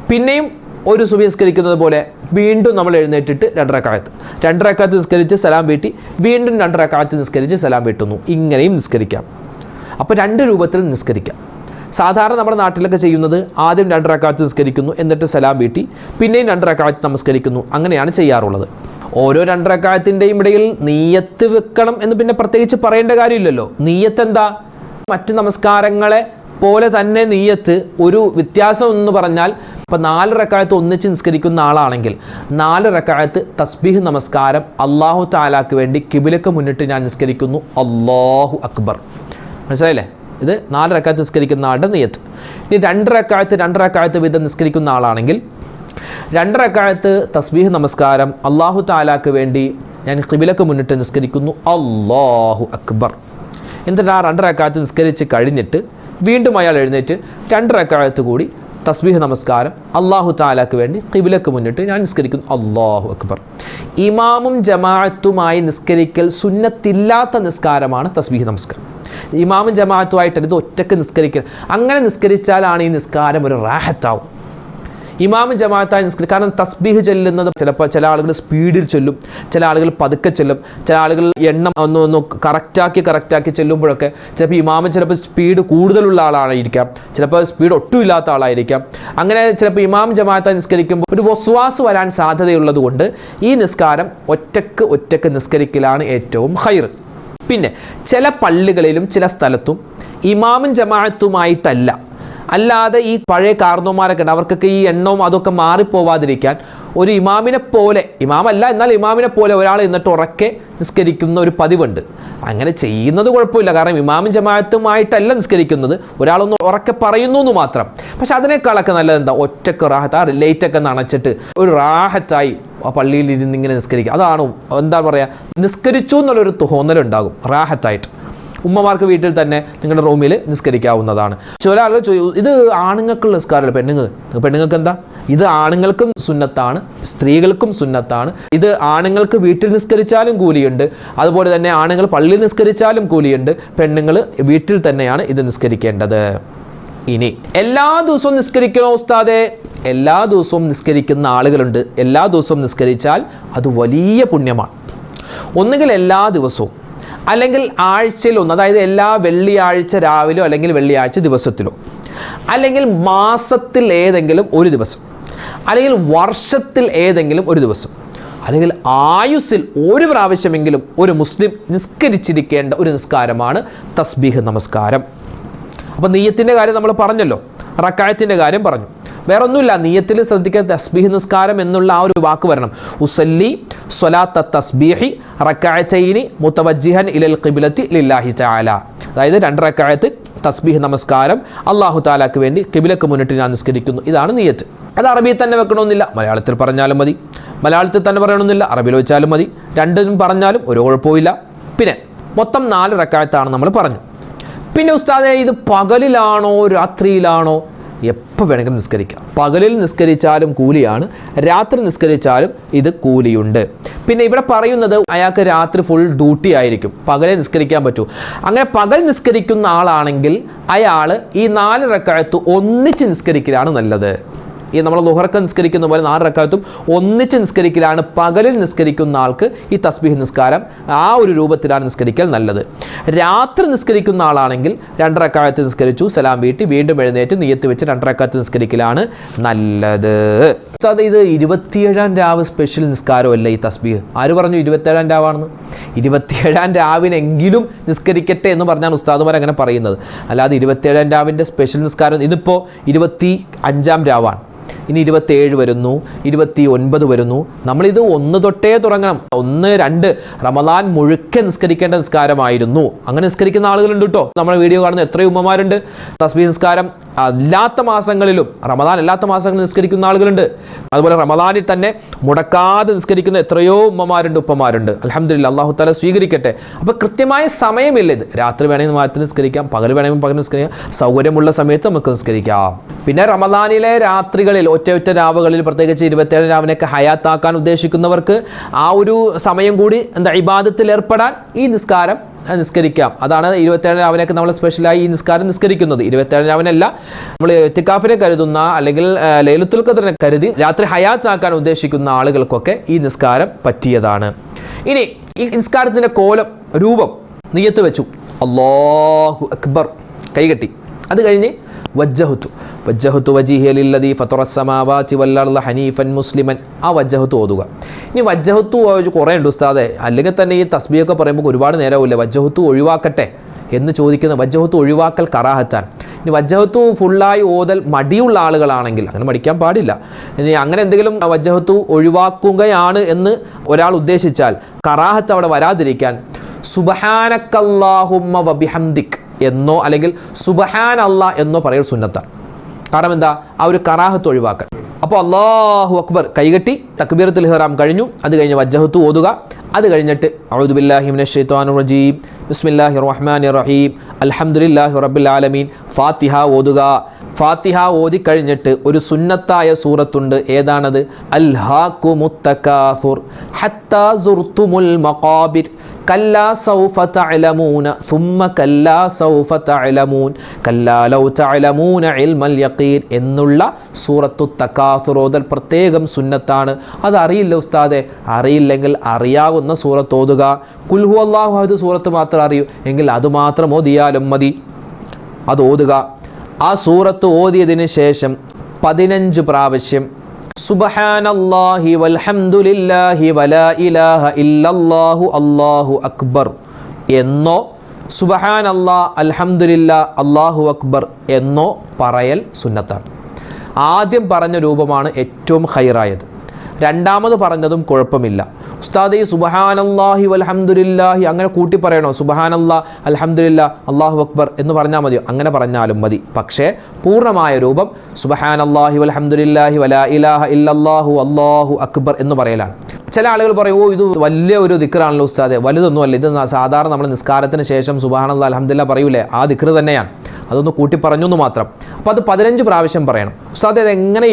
പിന്നെയും ഒരു സുബഹി നിസ്കരിക്കുന്നത് പോലെ വീണ്ടും നമ്മൾ എഴുന്നേറ്റിട്ട് 2 റക്അത്ത് നിസ്കരിച്ച് സലാം വീട്ടി, വീണ്ടും 2 റക്അത്ത് നിസ്കരിച്ച് സലാം വീട്ടുന്നു. ഇങ്ങനെയും നിസ്കരിക്കാം. അപ്പോൾ 2 രൂപത്തിൽ നിസ്കരിക്കാം. സാധാരണ നമ്മുടെ നാട്ടിലൊക്കെ ചെയ്യുന്നത് ആദ്യം 2 റക്അത്ത് നിസ്കരിക്കുന്നു, എന്നിട്ട് സലാം വീട്ടി പിന്നെയും 2 റക്അത്ത് നമസ്കരിക്കുന്നു. അങ്ങനെയാണ് ചെയ്യാറുള്ളത്. ഓരോ 2 റക്അത്തിൻ്റെയും ഇടയിൽ നിയ്യത്ത് വെക്കണം എന്ന് പിന്നെ പ്രത്യേകിച്ച് പറയേണ്ട കാര്യമില്ലല്ലോ. നിയ്യത്ത് എന്താ? മറ്റ് നമസ്കാരങ്ങളെ പോലെ തന്നെ നിയ്യത്ത് ഒരു വ്യത്യാസം എന്ന് പറഞ്ഞാൽ, ഇപ്പോൾ 4 റക്അത്ത് ഒന്നിച്ച് നിസ്കരിക്കുന്ന ആളാണെങ്കിൽ 4 റക്അത്ത് തസ്ബീഹ് നമസ്കാരം അല്ലാഹു തആലാക്ക് വേണ്ടി ഖിബിലക്ക് മുന്നിട്ട് ഞാൻ നിസ്കരിക്കുന്നു, അല്ലാഹു അക്ബർ. മനസ്സിലായില്ലേ? ഇത് 4 റക്അത്ത് നിസ്കരിക്കുന്ന ആളുടെ നിയ്യത്ത്. ഇനി 2 റക്അത്ത് വീതം നിസ്കരിക്കുന്ന ആളാണെങ്കിൽ 2 റക്അത്ത് തസ്ബീഹ് നമസ്കാരം അല്ലാഹു തആലാക്ക് വേണ്ടി ഞാൻ ഖിബിലക്ക് മുന്നിട്ട് നിസ്കരിക്കുന്നു, അല്ലാഹു അക്ബർ. എന്നിട്ട് ആ 2 റക്അത്ത് നിസ്കരിച്ച് കഴിഞ്ഞിട്ട് വീണ്ടും അയാൾ എഴുന്നേറ്റ് 2 റക്അത്ത് കൂടി തസ്ബീഹ് നമസ്കാരം അല്ലാഹു തആലാക്ക് വേണ്ടി ഖിബിലക്ക് മുന്നിട്ട് ഞാൻ നിസ്കരിക്കുന്നു, അല്ലാഹു അക്ബർ. ഇമാമും ജമാഅത്തുമായി നിസ്കരിക്കൽ സുന്നത്തില്ലാത്ത നിസ്കാരമാണ് തസ്ബീഹ് നമസ്കാരം. ഇമാമും ജമാഅത്തുമായിട്ട് ഇത് ഒറ്റക്ക് നിസ്കരിക്കൽ. അങ്ങനെ നിസ്കരിച്ചാലാണ് ഈ നിസ്കാരം ഒരു റാഹത്താവും. ഇമാമും ജമാഅത്തായി നിസ്കരിക്കും. കാരണം തസ്ബീഹ് ചെല്ലുന്നത് ചിലപ്പോൾ ചില ആളുകൾ സ്പീഡിൽ ചൊല്ലും, ചില ആളുകൾ പതുക്കെ ചെല്ലും, ചില ആളുകൾ എണ്ണം ഒന്ന് കറക്റ്റാക്കി ചെല്ലുമ്പോഴൊക്കെ ചിലപ്പോൾ ഇമാമൻ ചിലപ്പോൾ സ്പീഡ് കൂടുതലുള്ള ആളായിരിക്കാം, ചിലപ്പോൾ സ്പീഡ് ഒട്ടും ഇല്ലാത്ത ആളായിരിക്കാം. അങ്ങനെ ചിലപ്പോൾ ഇമാം ജമാഅത്തായി നിസ്കരിക്കുമ്പോൾ ഒരു വസ്വാസ് വരാൻ സാധ്യതയുള്ളത് കൊണ്ട് ഈ നിസ്കാരം ഒറ്റക്ക് നിസ്കരിക്കലാണ് ഏറ്റവും ഖൈർ. പിന്നെ ചില പള്ളികളിലും ചില സ്ഥലത്തും ഇമാമും ജമാഅത്തുമായിട്ടല്ല, അല്ലാതെ ഈ പഴയ കാർന്നോമാരൊക്കെ ഉണ്ട്, അവർക്കൊക്കെ ഈ എണ്ണവും അതൊക്കെ മാറിപ്പോവാതിരിക്കാൻ ഒരു ഇമാമിനെ പോലെ, ഇമാമല്ല എന്നാൽ ഇമാമിനെ പോലെ ഒരാൾ എന്നിട്ട് ഉറക്കെ നിസ്കരിക്കുന്ന ഒരു പതിവുണ്ട്. അങ്ങനെ ചെയ്യുന്നത് കുഴപ്പമില്ല, കാരണം ഇമാമും ജമാഅത്തുമായിട്ടല്ല നിസ്കരിക്കുന്നത്, ഒരാളൊന്ന് ഉറക്കെ പറയുന്നു എന്ന് മാത്രം. പക്ഷെ അതിനേക്കാളൊക്കെ നല്ലത് എന്താ? ഒറ്റക്ക് റാഹത്ത്, ആ ലൈറ്റൊക്കെ നനച്ചിട്ട് ഒരു റാഹത്തായി ആ പള്ളിയിൽ ഇരുന്ന് ഇങ്ങനെ നിസ്കരിക്കുക. അതാണ് എന്താ പറയുക, നിസ്കരിച്ചു എന്നുള്ളൊരു തോന്നലുണ്ടാകും റാഹത്തായിട്ട്. ഉമ്മമാർക്ക് വീട്ടിൽ തന്നെ നിങ്ങളുടെ റൂമിൽ നിസ്കരിക്കാവുന്നതാണ്. ചില ആളുകൾ ഇത് ആണുങ്ങൾക്കുള്ള നിസ്കാരമല്ല, പെണ്ണുങ്ങൾക്ക് എന്താ? ഇത് ആണുങ്ങൾക്കും സുന്നത്താണ്, സ്ത്രീകൾക്കും സുന്നത്താണ്. ഇത് ആണുങ്ങൾക്ക് വീട്ടിൽ നിസ്കരിച്ചാലും കൂലിയുണ്ട്, അതുപോലെ തന്നെ ആണുങ്ങൾ പള്ളിയിൽ നിസ്കരിച്ചാലും കൂലിയുണ്ട്. പെണ്ണുങ്ങൾ വീട്ടിൽ തന്നെയാണ് ഇത് നിസ്കരിക്കേണ്ടത്. ഇനി എല്ലാ ദിവസവും നിസ്കരിക്കണോ ഉസ്താദേ? എല്ലാ ദിവസവും നിസ്കരിക്കുന്ന ആളുകളുണ്ട്. എല്ലാ ദിവസവും നിസ്കരിച്ചാൽ അത് വലിയ പുണ്യമാണ്. ഒന്നുകിൽ എല്ലാ ദിവസവും, അല്ലെങ്കിൽ ആഴ്ചയിൽ ഒന്ന്, അതായത് എല്ലാ വെള്ളിയാഴ്ച രാവിലോ അല്ലെങ്കിൽ വെള്ളിയാഴ്ച ദിവസത്തിലോ, അല്ലെങ്കിൽ മാസത്തിൽ ഏതെങ്കിലും ഒരു ദിവസം, അല്ലെങ്കിൽ വർഷത്തിൽ ഏതെങ്കിലും ഒരു ദിവസം, അല്ലെങ്കിൽ ആയുസ്സിൽ ഒരു പ്രാവശ്യമെങ്കിലും ഒരു മുസ്ലിം നിസ്കരിച്ചിരിക്കേണ്ട ഒരു നിസ്കാരമാണ് തസ്ബീഹ് നമസ്കാരം. അപ്പോൾ നിയ്യത്തിൻ്റെ കാര്യം നമ്മൾ പറഞ്ഞല്ലോ, റക്അത്തിൻ്റെ കാര്യം പറഞ്ഞു. വേറെ ഒന്നുമില്ല, നിയ്യത്തിൽ ശ്രദ്ധിക്കാൻ തസ്ബീഹ് നിസ്കാരം എന്നുള്ള ആ ഒരു വാക്ക് വരണം. ഉസല്ലി സ്വലാത്ത തസ്ബീഹി റക്അത്തൈനി മുതവജ്ജിഹൻ ഇലൽ ഖിബ്ലത്തി ലില്ലാഹി തആല. അതായത് 2 റക്അത്ത് തസ്ബീഹ് നമസ്കാരം അല്ലാഹു തആലാക്ക് വേണ്ടി ഖിബ്ലക്ക് മുന്നിട്ട് ഞാൻ നിസ്കരിക്കുന്നു. ഇതാണ് നിയ്യത്ത്. അത് അറബിയിൽ തന്നെ വെക്കണമെന്നില്ല, മലയാളത്തിൽ പറഞ്ഞാലും മതി, മലയാളത്തിൽ തന്നെ പറയണമെന്നില്ല, അറബിയിൽ വെച്ചാലും മതി, രണ്ടും പറഞ്ഞാലും ഒരു കുഴപ്പമില്ല. പിന്നെ മൊത്തം 4 റക്അത്താണ് നമ്മൾ പറഞ്ഞു. പിന്നെ ഉസ്താദേ, ഇത് പകലിലാണോ രാത്രിയിലാണോ? എപ്പോൾ വേണമെങ്കിലും നിസ്കരിക്കാം. പകലിൽ നിസ്കരിച്ചാലും കൂലിയാണ്, രാത്രി നിസ്കരിച്ചാലും ഇത് കൂലിയുണ്ട്. പിന്നെ ഇവിടെ പറയുന്നത് അയാൾക്ക് രാത്രി ഫുൾ ഡ്യൂട്ടി ആയിരിക്കും, പകലേ നിസ്കരിക്കാൻ പറ്റൂ. അങ്ങനെ പകൽ നിസ്കരിക്കുന്ന ആളാണെങ്കിൽ അയാൾ ഈ 4 റക്അത്ത് ഒന്നിച്ച് നിസ്കരിക്കലാണ് നല്ലത്. ഈ നമ്മൾ ളുഹറൊക്കെ നിസ്കരിക്കുന്ന പോലെ 4 റക്അത്തും ഒന്നിച്ച് നിസ്കരിക്കലാണ് പകലിൽ നിസ്കരിക്കുന്ന ആൾക്ക് ഈ തസ്ബീഹ് നിസ്കാരം ആ ഒരു രൂപത്തിലാണ് നിസ്കരിക്കൽ നല്ലത്. രാത്രി നിസ്കരിക്കുന്ന ആളാണെങ്കിൽ 2 റക്അത്ത് നിസ്കരിച്ചു, സലാം വീട്ടി വീണ്ടും എഴുന്നേറ്റ് നിയ്യത്ത് വെച്ച് 2 റക്അത്ത് നിസ്കരിക്കലാണ് നല്ലത്. ഇത് 27-ാം രാവ് സ്പെഷ്യൽ നിസ്കാരമല്ല ഈ തസ്ബീഹ്. ആര് പറഞ്ഞു 27-ാം രാവാണെന്ന്? 27-ാം രാവിനെങ്കിലും നിസ്കരിക്കട്ടെ എന്ന് പറഞ്ഞാണ് ഉസ്താദുമാർ അങ്ങനെ പറയുന്നത്. അല്ലാതെ 27-ാം രാവിൻ്റെ സ്പെഷ്യൽ നിസ്കാരം, ഇതിപ്പോൾ 25-ാം രാവാണ്, ഇനി 27 വരുന്നു, 29 വരുന്നു. നമ്മളിത് 1 തൊട്ടേ തുടങ്ങണം. 1, 2 റമദാൻ മുഴുക്കെ നിസ്കരിക്കേണ്ട നിസ്കാരമായിരുന്നു. അങ്ങനെ നിസ്കരിക്കുന്ന ആളുകളുണ്ട് കേട്ടോ. നമ്മുടെ വീഡിയോ കാണുന്ന എത്രയോ ഉമ്മമാരുണ്ട്. തസ്ബീഹ് നിസ്കാരം അല്ലാത്ത മാസങ്ങളിലും റമദാൻ അല്ലാത്ത മാസങ്ങളിൽ നിസ്കരിക്കുന്ന ആളുകളുണ്ട്. അതുപോലെ റമദാനിൽ തന്നെ മുടക്കാതെ നിസ്കരിക്കുന്ന എത്രയോ ഉമ്മമാരുണ്ട്, ഉപ്പമാരുണ്ട്. അൽഹംദുലില്ലാഹ്, അല്ലാഹു തആല സ്വീകരിക്കട്ടെ. അപ്പോൾ കൃത്യമായ സമയമില്ല ഇത്. രാത്രി വേണമെങ്കിൽ മാറ്റി നിസ്കരിക്കാം, പകൽ വേണമെങ്കിൽ പകൽ നിസ്കരിക്കാം, സൗകര്യമുള്ള സമയത്ത് നമുക്ക് നിസ്കരിക്കാം. പിന്നെ റമദാനിലെ രാത്രികളിൽ ഒറ്റ രാവുകളിൽ, പ്രത്യേകിച്ച് 27 രാവിനെയൊക്കെ ഹയാത്താക്കാൻ ഉദ്ദേശിക്കുന്നവർക്ക് ആ ഒരു സമയം കൂടി ഇബാദത്തിൽ ഏർപ്പെടാൻ ഈ നിസ്കാരം നിസ്കരിക്കാം. അതാണ് 27 രാവിനെയൊക്കെ നമ്മൾ സ്പെഷ്യലായി ഈ നിസ്കാരം നിസ്കരിക്കുന്നത്. 27 രാവിനല്ല, നമ്മൾ ഇത്തിക്കാഫിനെ കരുതുന്ന അല്ലെങ്കിൽ ലൈലത്തുൽ ഖദ്റിനെ കരുതി രാത്രി ഹയാത്താക്കാൻ ഉദ്ദേശിക്കുന്ന ആളുകൾക്കൊക്കെ ഈ നിസ്കാരം പറ്റിയതാണ്. ഇനി ഈ നിസ്കാരത്തിൻ്റെ കോലം, രൂപം നിയ്യത്ത് വെച്ചു, അല്ലാഹു അക്ബർ, കൈകെട്ടി. അത് കഴിഞ്ഞ് വജ്ജഹത്തു വജീഹിയ ലില്ലദീ ഫത്തറസ്സമാവാതി വൽ ഹനീഫൻ മുസ്ലിമൻ, ആ വജ്ജഹത്തു ഓതുക. ഇനി വജ്ജഹത്തു കുറേ ഉണ്ട് ഉസ്താദെ, അല്ലെങ്കിൽ തന്നെ ഈ തസ്ബീഹൊക്കെ പറയുമ്പോൾ ഒരുപാട് നേരമില്ല, വജ്ജഹത്തു ഒഴിവാക്കട്ടെ എന്ന് ചോദിക്കുന്ന വജ്ജഹത്തു ഒഴിവാക്കൽ കറാഹത്താണ്. ഇനി വജ്ജഹത്തു ഫുള്ളായി ഓതൽ മടിയുള്ള ആളുകളാണെങ്കിൽ അങ്ങനെ മടിക്കാൻ പാടില്ല. ഇനി അങ്ങനെ എന്തെങ്കിലും വജ്ജഹത്തു ഒഴിവാക്കുകയാണ് എന്ന് ഒരാൾ ഉദ്ദേശിച്ചാൽ കറാഹത്ത് അവിടെ വരാതിരിക്കാൻ സുബ്ഹാനക്കല്ലാഹുമ്മ വബിഹംദിക് എന്നോ അല്ലെങ്കിൽ സുബ്ഹാനല്ലാ എന്നോ പറയൽ സുന്നത്താണ്. കാരണം എന്താ, ആ ഒരു കറാഹത്ത് ഒഴിവാക്കാൻ. അപ്പോൾ അല്ലാഹു അക്ബർ കൈകെട്ടി തക്ബീറത്തുൽ ഇഹ്റാം കഴിഞ്ഞു. അത് കഴിഞ്ഞ് വജ്ജഹത്തു ഓതുക. അത് കഴിഞ്ഞിട്ട് അഊദു ബില്ലാഹി മിനശ് ശൈത്വാനിർ റജീം ബിസ്മില്ലാഹിർ റഹ്മാനിർ റഹീം അൽഹംദുലില്ലാഹി റബ്ബിൽ ആലമീൻ, ഫാത്തിഹ ഓതുക. ഫാത്തിഹ ഓതി കഴിഞ്ഞിട്ട് ഒരു സുന്നത്തായ സൂറത്തുണ്ട്. ഏതാണത്? അൽഹാകുമുത് തകാസുർ ഹത്താ സുർതുമുൽ മഖാബിർ കല്ലാ സൗഫ തഅലമൂന സുമ്മ കല്ലാ സൗഫ തഅലമൂൻ കല്ലാ ലൗ തഅലമൂന ഇൽമൽ യഖീൻ എന്നുള്ള സൂറത്തു തകാസുർ ഓതൽ പ്രത്യേകം സുന്നത്താണ്. അത് അറിയില്ല ഉസ്താദെ, അറിയില്ലെങ്കിൽ അറിയാവുന്ന സൂറത്ത് ഓതുക. ഖുൽ ഹുവല്ലാഹു അഹദ് സൂറത്ത് മാത്രം അറിയൂ എങ്കിൽ അത് മാത്രം ഓതിയാലും മതി, അത് ഓതുക. ആ സൂറത്ത് ഓതിയതിന് ശേഷം 15 പ്രാവശ്യം സുബ്ഹാനല്ലാഹി വൽഹംദുലില്ലാഹി വലാ ഇലാഹ ഇല്ലല്ലാഹു അല്ലാഹു അക്ബർ എന്നോ സുബ്ഹാനല്ലാഹ് അൽഹംദുലില്ലാഹ് അല്ലാഹു അക്ബർ എന്നോ പറയൽ സുന്നത്താണ്. ആദ്യം പറഞ്ഞ രൂപമാണ് ഏറ്റവും ഖൈറായത്. രണ്ടാമത് പറഞ്ഞതും കുഴപ്പമില്ല. ഉസ്താദ് ഈ സുബ്ഹാനല്ലാഹി വൽഹംദുലില്ലാഹി അങ്ങനെ കൂട്ടി പറയണോ? സുബ്ഹാനല്ലാഹ് അൽഹംദുലില്ലാഹ് അല്ലാഹു അക്ബർ എന്ന് പറഞ്ഞാൽ മതിയോ? അങ്ങനെ പറഞ്ഞാലും മതി. പക്ഷേ പൂർണ്ണമായ രൂപം സുബ്ഹാനല്ലാഹി വൽഹംദുലില്ലാഹി വലാ ഇലാഹ ഇല്ലല്ലാഹു അല്ലാഹു അക്ബർ എന്ന് പറയലാണ്. ചില ആളുകൾ പറയും, ഓ ഇത് വലിയ ഒരു ദിക്റാണല്ലോ ഉസ്താദെ. വലുതൊന്നുമല്ല, ഇത് സാധാരണ നമ്മൾ നിസ്കാരത്തിന് ശേഷം സുബ്ഹാനല്ലാഹ് അൽഹംദുലില്ലാഹ് പറയൂലേ, ആ ദിക്ർ തന്നെയാണ്. അതൊന്ന് കൂട്ടി പറഞ്ഞു എന്ന് മാത്രം. അപ്പോൾ അത് 15 പ്രാവശ്യം പറയണം. ഉസ്താദ് അത് എങ്ങനെ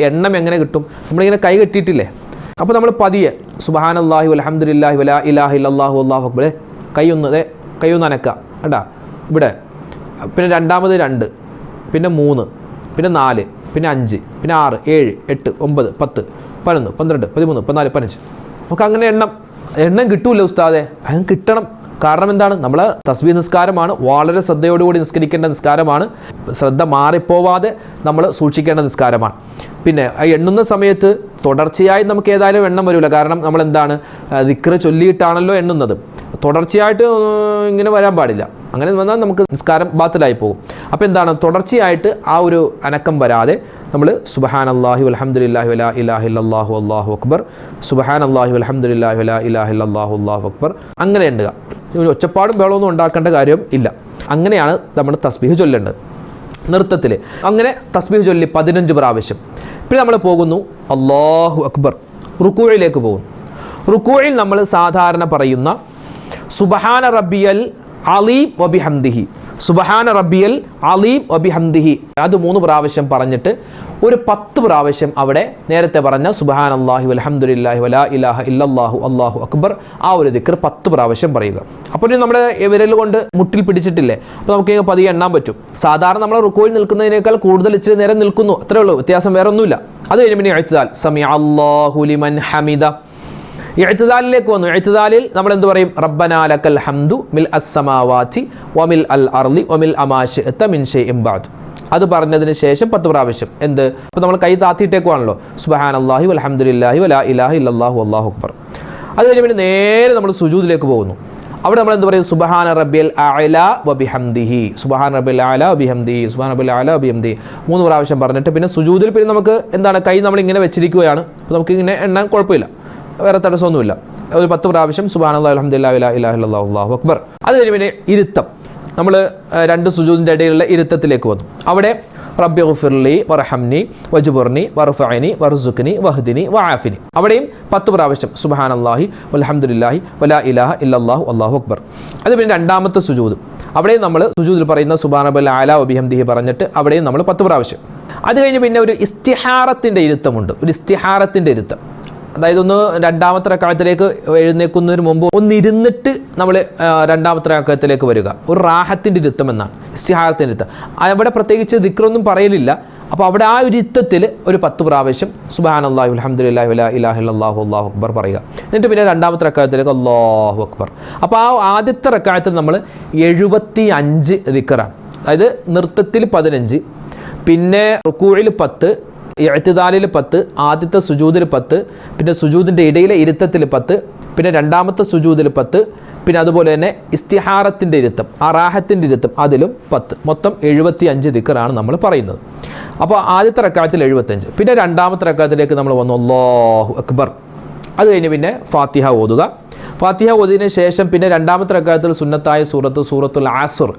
എണ്ണം എങ്ങനെ കിട്ടും? നമ്മളിങ്ങനെ കൈ കെട്ടിയിട്ടില്ലേ, അപ്പോൾ നമ്മൾ പതിയെ സുബ്ഹാനല്ലാഹി വൽഹംദുലില്ലാഹി വലാ ഇലാഹ ഇല്ലല്ലാഹു അല്ലാഹു അക്ബർ കൈയൊന്ന് അനക്കുക കേട്ടാ. ഇവിടെ പിന്നെ രണ്ടാമത് 2, പിന്നെ 3, പിന്നെ 4, പിന്നെ 5, പിന്നെ 6, 7, 8, 9, 10, 11, 12, 13, 14, 15. നമുക്ക് അങ്ങനെ എണ്ണം കിട്ടൂല ഉസ്താദെ. അങ്ങനെ കിട്ടണം. കാരണം എന്താണ്? നമ്മൾ തസ്ബീഹ് നിസ്കാരമാണ്, വളരെ ശ്രദ്ധയോടുകൂടി നിസ്കരിക്കേണ്ട നിസ്കാരമാണ്, ശ്രദ്ധ മാറിപ്പോവാതെ നമ്മൾ സൂക്ഷിക്കേണ്ട നിസ്കാരമാണ്. പിന്നെ എണ്ണുന്ന സമയത്ത് തുടർച്ചയായി നമുക്ക് ഏതായാലും എണ്ണം വരില്ല. കാരണം നമ്മൾ എന്താണ്, ദിക്ർ ചൊല്ലിയിട്ടാണല്ലോ എണ്ണുന്നത്. തുടർച്ചയായിട്ട് ഇങ്ങനെ വരാൻ പാടില്ല. അങ്ങനെ വന്നാൽ നമുക്ക് നിസ്കാരം ബാത്തിലായി പോകും. അപ്പോൾ എന്താണ്, തുടർച്ചയായിട്ട് ആ ഒരു അനക്കം വരാതെ നമ്മൾ സുബ്ഹാനല്ലാഹി വൽഹംദുലില്ലാഹി വലാ ഇലാഹ ഇല്ലല്ലാഹു അല്ലാഹു അക്ബർ, സുബ്ഹാനല്ലാഹി വൽഹംദുലില്ലാഹി വലാ ഇലാഹ ഇല്ലല്ലാഹു അല്ലാഹു അക്ബർ അങ്ങനെ എണ്ണുക. ഒരു ഒച്ചപ്പാടും ബഹളമൊന്നും ഉണ്ടാക്കേണ്ട കാര്യം ഇല്ല. അങ്ങനെയാണ് നമ്മൾ തസ്ബീഹ് ചൊല്ലേണ്ടത് നൃത്തത്തിൽ. അങ്ങനെ തസ്ബീഹ് ചൊല്ലി 15 പ്രാവശ്യം. പിന്നെ നമ്മൾ പോകുന്നു അല്ലാഹു അക്ബർ, റുക്കൂഇലേക്ക് പോകുന്നു. റുക്കൂഇൽ നമ്മൾ സാധാരണ പറയുന്ന സുബ്ഹാന റബ്ബിയൽ അലീം വബിഹംദിഹി, സുബ്ഹാന റബ്ബിയൽ അലീം വബിഹംദിഹി അത് 3 പ്രാവശ്യം പറഞ്ഞിട്ട് ഒരു 10 പ്രാവശ്യം അവിടെ നേരത്തെ പറഞ്ഞ സുബ്ഹാനല്ലാഹി വൽഹംദുലില്ലാഹി വലാ ഇലാഹ ഇല്ലല്ലാഹു അല്ലാഹു അക്ബർ ആ ഒരു ദിക്ർ 10 പ്രാവശ്യം പറയുക. അപ്പോൾ നമ്മുടെ വിരൽ കൊണ്ട് മുട്ടിൽ പിടിച്ചിട്ടില്ലേ, അപ്പോൾ നമുക്ക് പതിയെ എണ്ണാൻ പറ്റും. സാധാരണ നമ്മൾ റുക്കൂയിൽ നിൽക്കുന്നതിനേക്കാൾ കൂടുതൽ ഇച്ചിരി നേരം നിൽക്കുന്നു, അത്രേ ഉള്ളൂ, വ്യത്യാസം വേറെ ഒന്നുമില്ല. അത് കഴിഞ്ഞ് പിന്നെ ഇഅ്തിദാൽ, സമിഅ അല്ലാഹു ലിമൻ ഹമിദ. ഇഅ്തിദാലിലേക്ക് വന്നു. ഇഅ്തിദാലിൽ നമ്മൾ എന്ത് പറയും? റബ്ബനാ ലക്കൽ ഹംദു മിൽ അസ്സമാവാതി വമിൽ അൽ അർളി വമിൽ അമാ ശിഅത മിൻ ഷൈഇൻ ബഅദ്. അത് പറഞ്ഞതിന് ശേഷം 10 പ്രാവശ്യം എന്ത്, അപ്പോൾ നമ്മൾ കൈ താത്തിയിട്ടേക്കുവാണല്ലോ, സുബ്ഹാനല്ലാഹി വൽഹംദുലില്ലാഹി വലാ ഇലാഹ ഇല്ലല്ലാഹു അല്ലാഹു അക്ബർ. അത് കഴിഞ്ഞ് പിന്നെ നേരെ നമ്മൾ സുജൂദിലേക്ക് പോകുന്നു. അവിടെ നമ്മൾ എന്ത് പറയും? സുബ്ഹാന റബ്ബിയൽ അഅ്ലാ വബിഹംദിഹി, സുബ്ഹാന റബ്ബിയൽ അഅ്ലാ വബിഹംദിഹി, സുബ്ഹാന റബ്ബിയൽ അഅ്ലാ വബിഹംദിഹി 3 പ്രാവശ്യം പറഞ്ഞിട്ട് പിന്നെ സുജൂദിൽ പിന്നെ നമുക്ക് എന്താണ്, കൈ നമ്മൾ ഇങ്ങനെ വെച്ചിരിക്കുകയാണ്. അപ്പോൾ നമുക്ക് ഇങ്ങനെ എണ്ണാൻ കുഴപ്പമില്ല, വേറെ തടസ്സമൊന്നുമില്ല. ഒരു 10 പ്രാവശ്യം സുബ്ഹാനല്ലാഹി വൽഹംദുലില്ലാഹി വലാ ഇലാഹ ഇല്ലല്ലാഹു അല്ലാഹു അക്ബർ. അത് കഴിഞ്ഞ് പിന്നെ ഇരുത്തം, നമ്മൾ 2 സുജൂദിൻ്റെ ഇടയിലുള്ള ഇരുത്തത്തിലേക്ക് വന്നു. അവിടെ റബ്ബി ഗുഫിർലി വർഹംനി വജ്ബുർനി വർഫഅനി വർസുഖ്നി വഹ്ദിനി വആഫിനി അവിടെയും 10 പ്രാവശ്യം സുബ്ഹാനല്ലാഹി വൽഹംദുലില്ലാഹി വലാ ഇലാഹ ഇല്ലല്ലാഹു അല്ലാഹു അക്ബർ. അത് പിന്നെ രണ്ടാമത്തെ സുജൂദ്, അവിടെയും നമ്മൾ സുജൂദിൽ പറയുന്ന സുബ്ഹാന റബ്ബിൽ അഅ്ലാ വബിഹംദിഹി പറഞ്ഞിട്ട് അവിടെയും നമ്മൾ 10 പ്രാവശ്യം. അത് കഴിഞ്ഞ് പിന്നെ ഒരു ഇസ്തിഹാറത്തിൻ്റെ ഇരുത്തമുണ്ട്. ഒരു ഇസ്തിഹാറത്തിൻ്റെ ഇരുത്തം, അതായത് ഒന്ന് രണ്ടാമത്തെ റക്അത്തിലേക്ക് എഴുന്നേൽക്കുന്നതിന് മുമ്പ് ഒന്നിരുന്നിട്ട് നമ്മൾ രണ്ടാമത്തെ റക്അത്തിലേക്ക് വരിക. ഒരു റാഹത്തിൻ്റെ ഇരുത്തം എന്നാണ് ഇസ്തിഹാറത്തിൻ്റെ ഇരുത്തം. അവിടെ പ്രത്യേകിച്ച് ദിക്റൊന്നും പറയലില്ല. അപ്പോൾ അവിടെ ആ ഒരു ഇരുത്തത്തിൽ ഒരു 10 പ്രാവശ്യം സുബ്ഹാനല്ലാഹി വൽഹംദുലില്ലാഹി വലാ ഇലാഹ ഇല്ലല്ലാഹു അല്ലാഹു അക്ബർ പറയുക. എന്നിട്ട് പിന്നെ രണ്ടാമത്തെ റക്അത്തിലേക്ക് അല്ലാഹു അക്ബർ. അപ്പോൾ ആ ആദ്യത്തെ റക്അത്തിൽ നമ്മൾ 75 ദിക്റാണ്. അതായത് നൃത്തത്തിൽ 15, പിന്നെ റുക്കൂഇൽ 10, ഇഅ്തിദാലിൽ 10, ആദ്യത്തെ സുജൂദിൽ 10, പിന്നെ സുജൂദിൻ്റെ ഇടയിലെ ഇരുത്തത്തിൽ 10, പിന്നെ രണ്ടാമത്തെ സുജൂദിൽ 10, പിന്നെ അതുപോലെ തന്നെ ഇസ്തിഹാറത്തിൻ്റെ ഇരുത്തം, ആ റാഹത്തിൻ്റെ ഇരുത്തം അതിലും 10, മൊത്തം 75 ദിക്റാണ് നമ്മൾ പറയുന്നത്. അപ്പോൾ ആദ്യത്തെ റക്അത്തിൽ 75, പിന്നെ രണ്ടാമത്തെ റക്അത്തിലേക്ക് നമ്മൾ വന്നു അല്ലാഹു അക്ബർ. അത് കഴിഞ്ഞ് പിന്നെ ഫാത്തിഹ ഓതുക. ഫാത്തിഹ ഓതിയതിന് ശേഷം പിന്നെ രണ്ടാമത്തെ റക്അത്തിൽ സുന്നത്തായ സൂറത്തുൽ അസ്ർ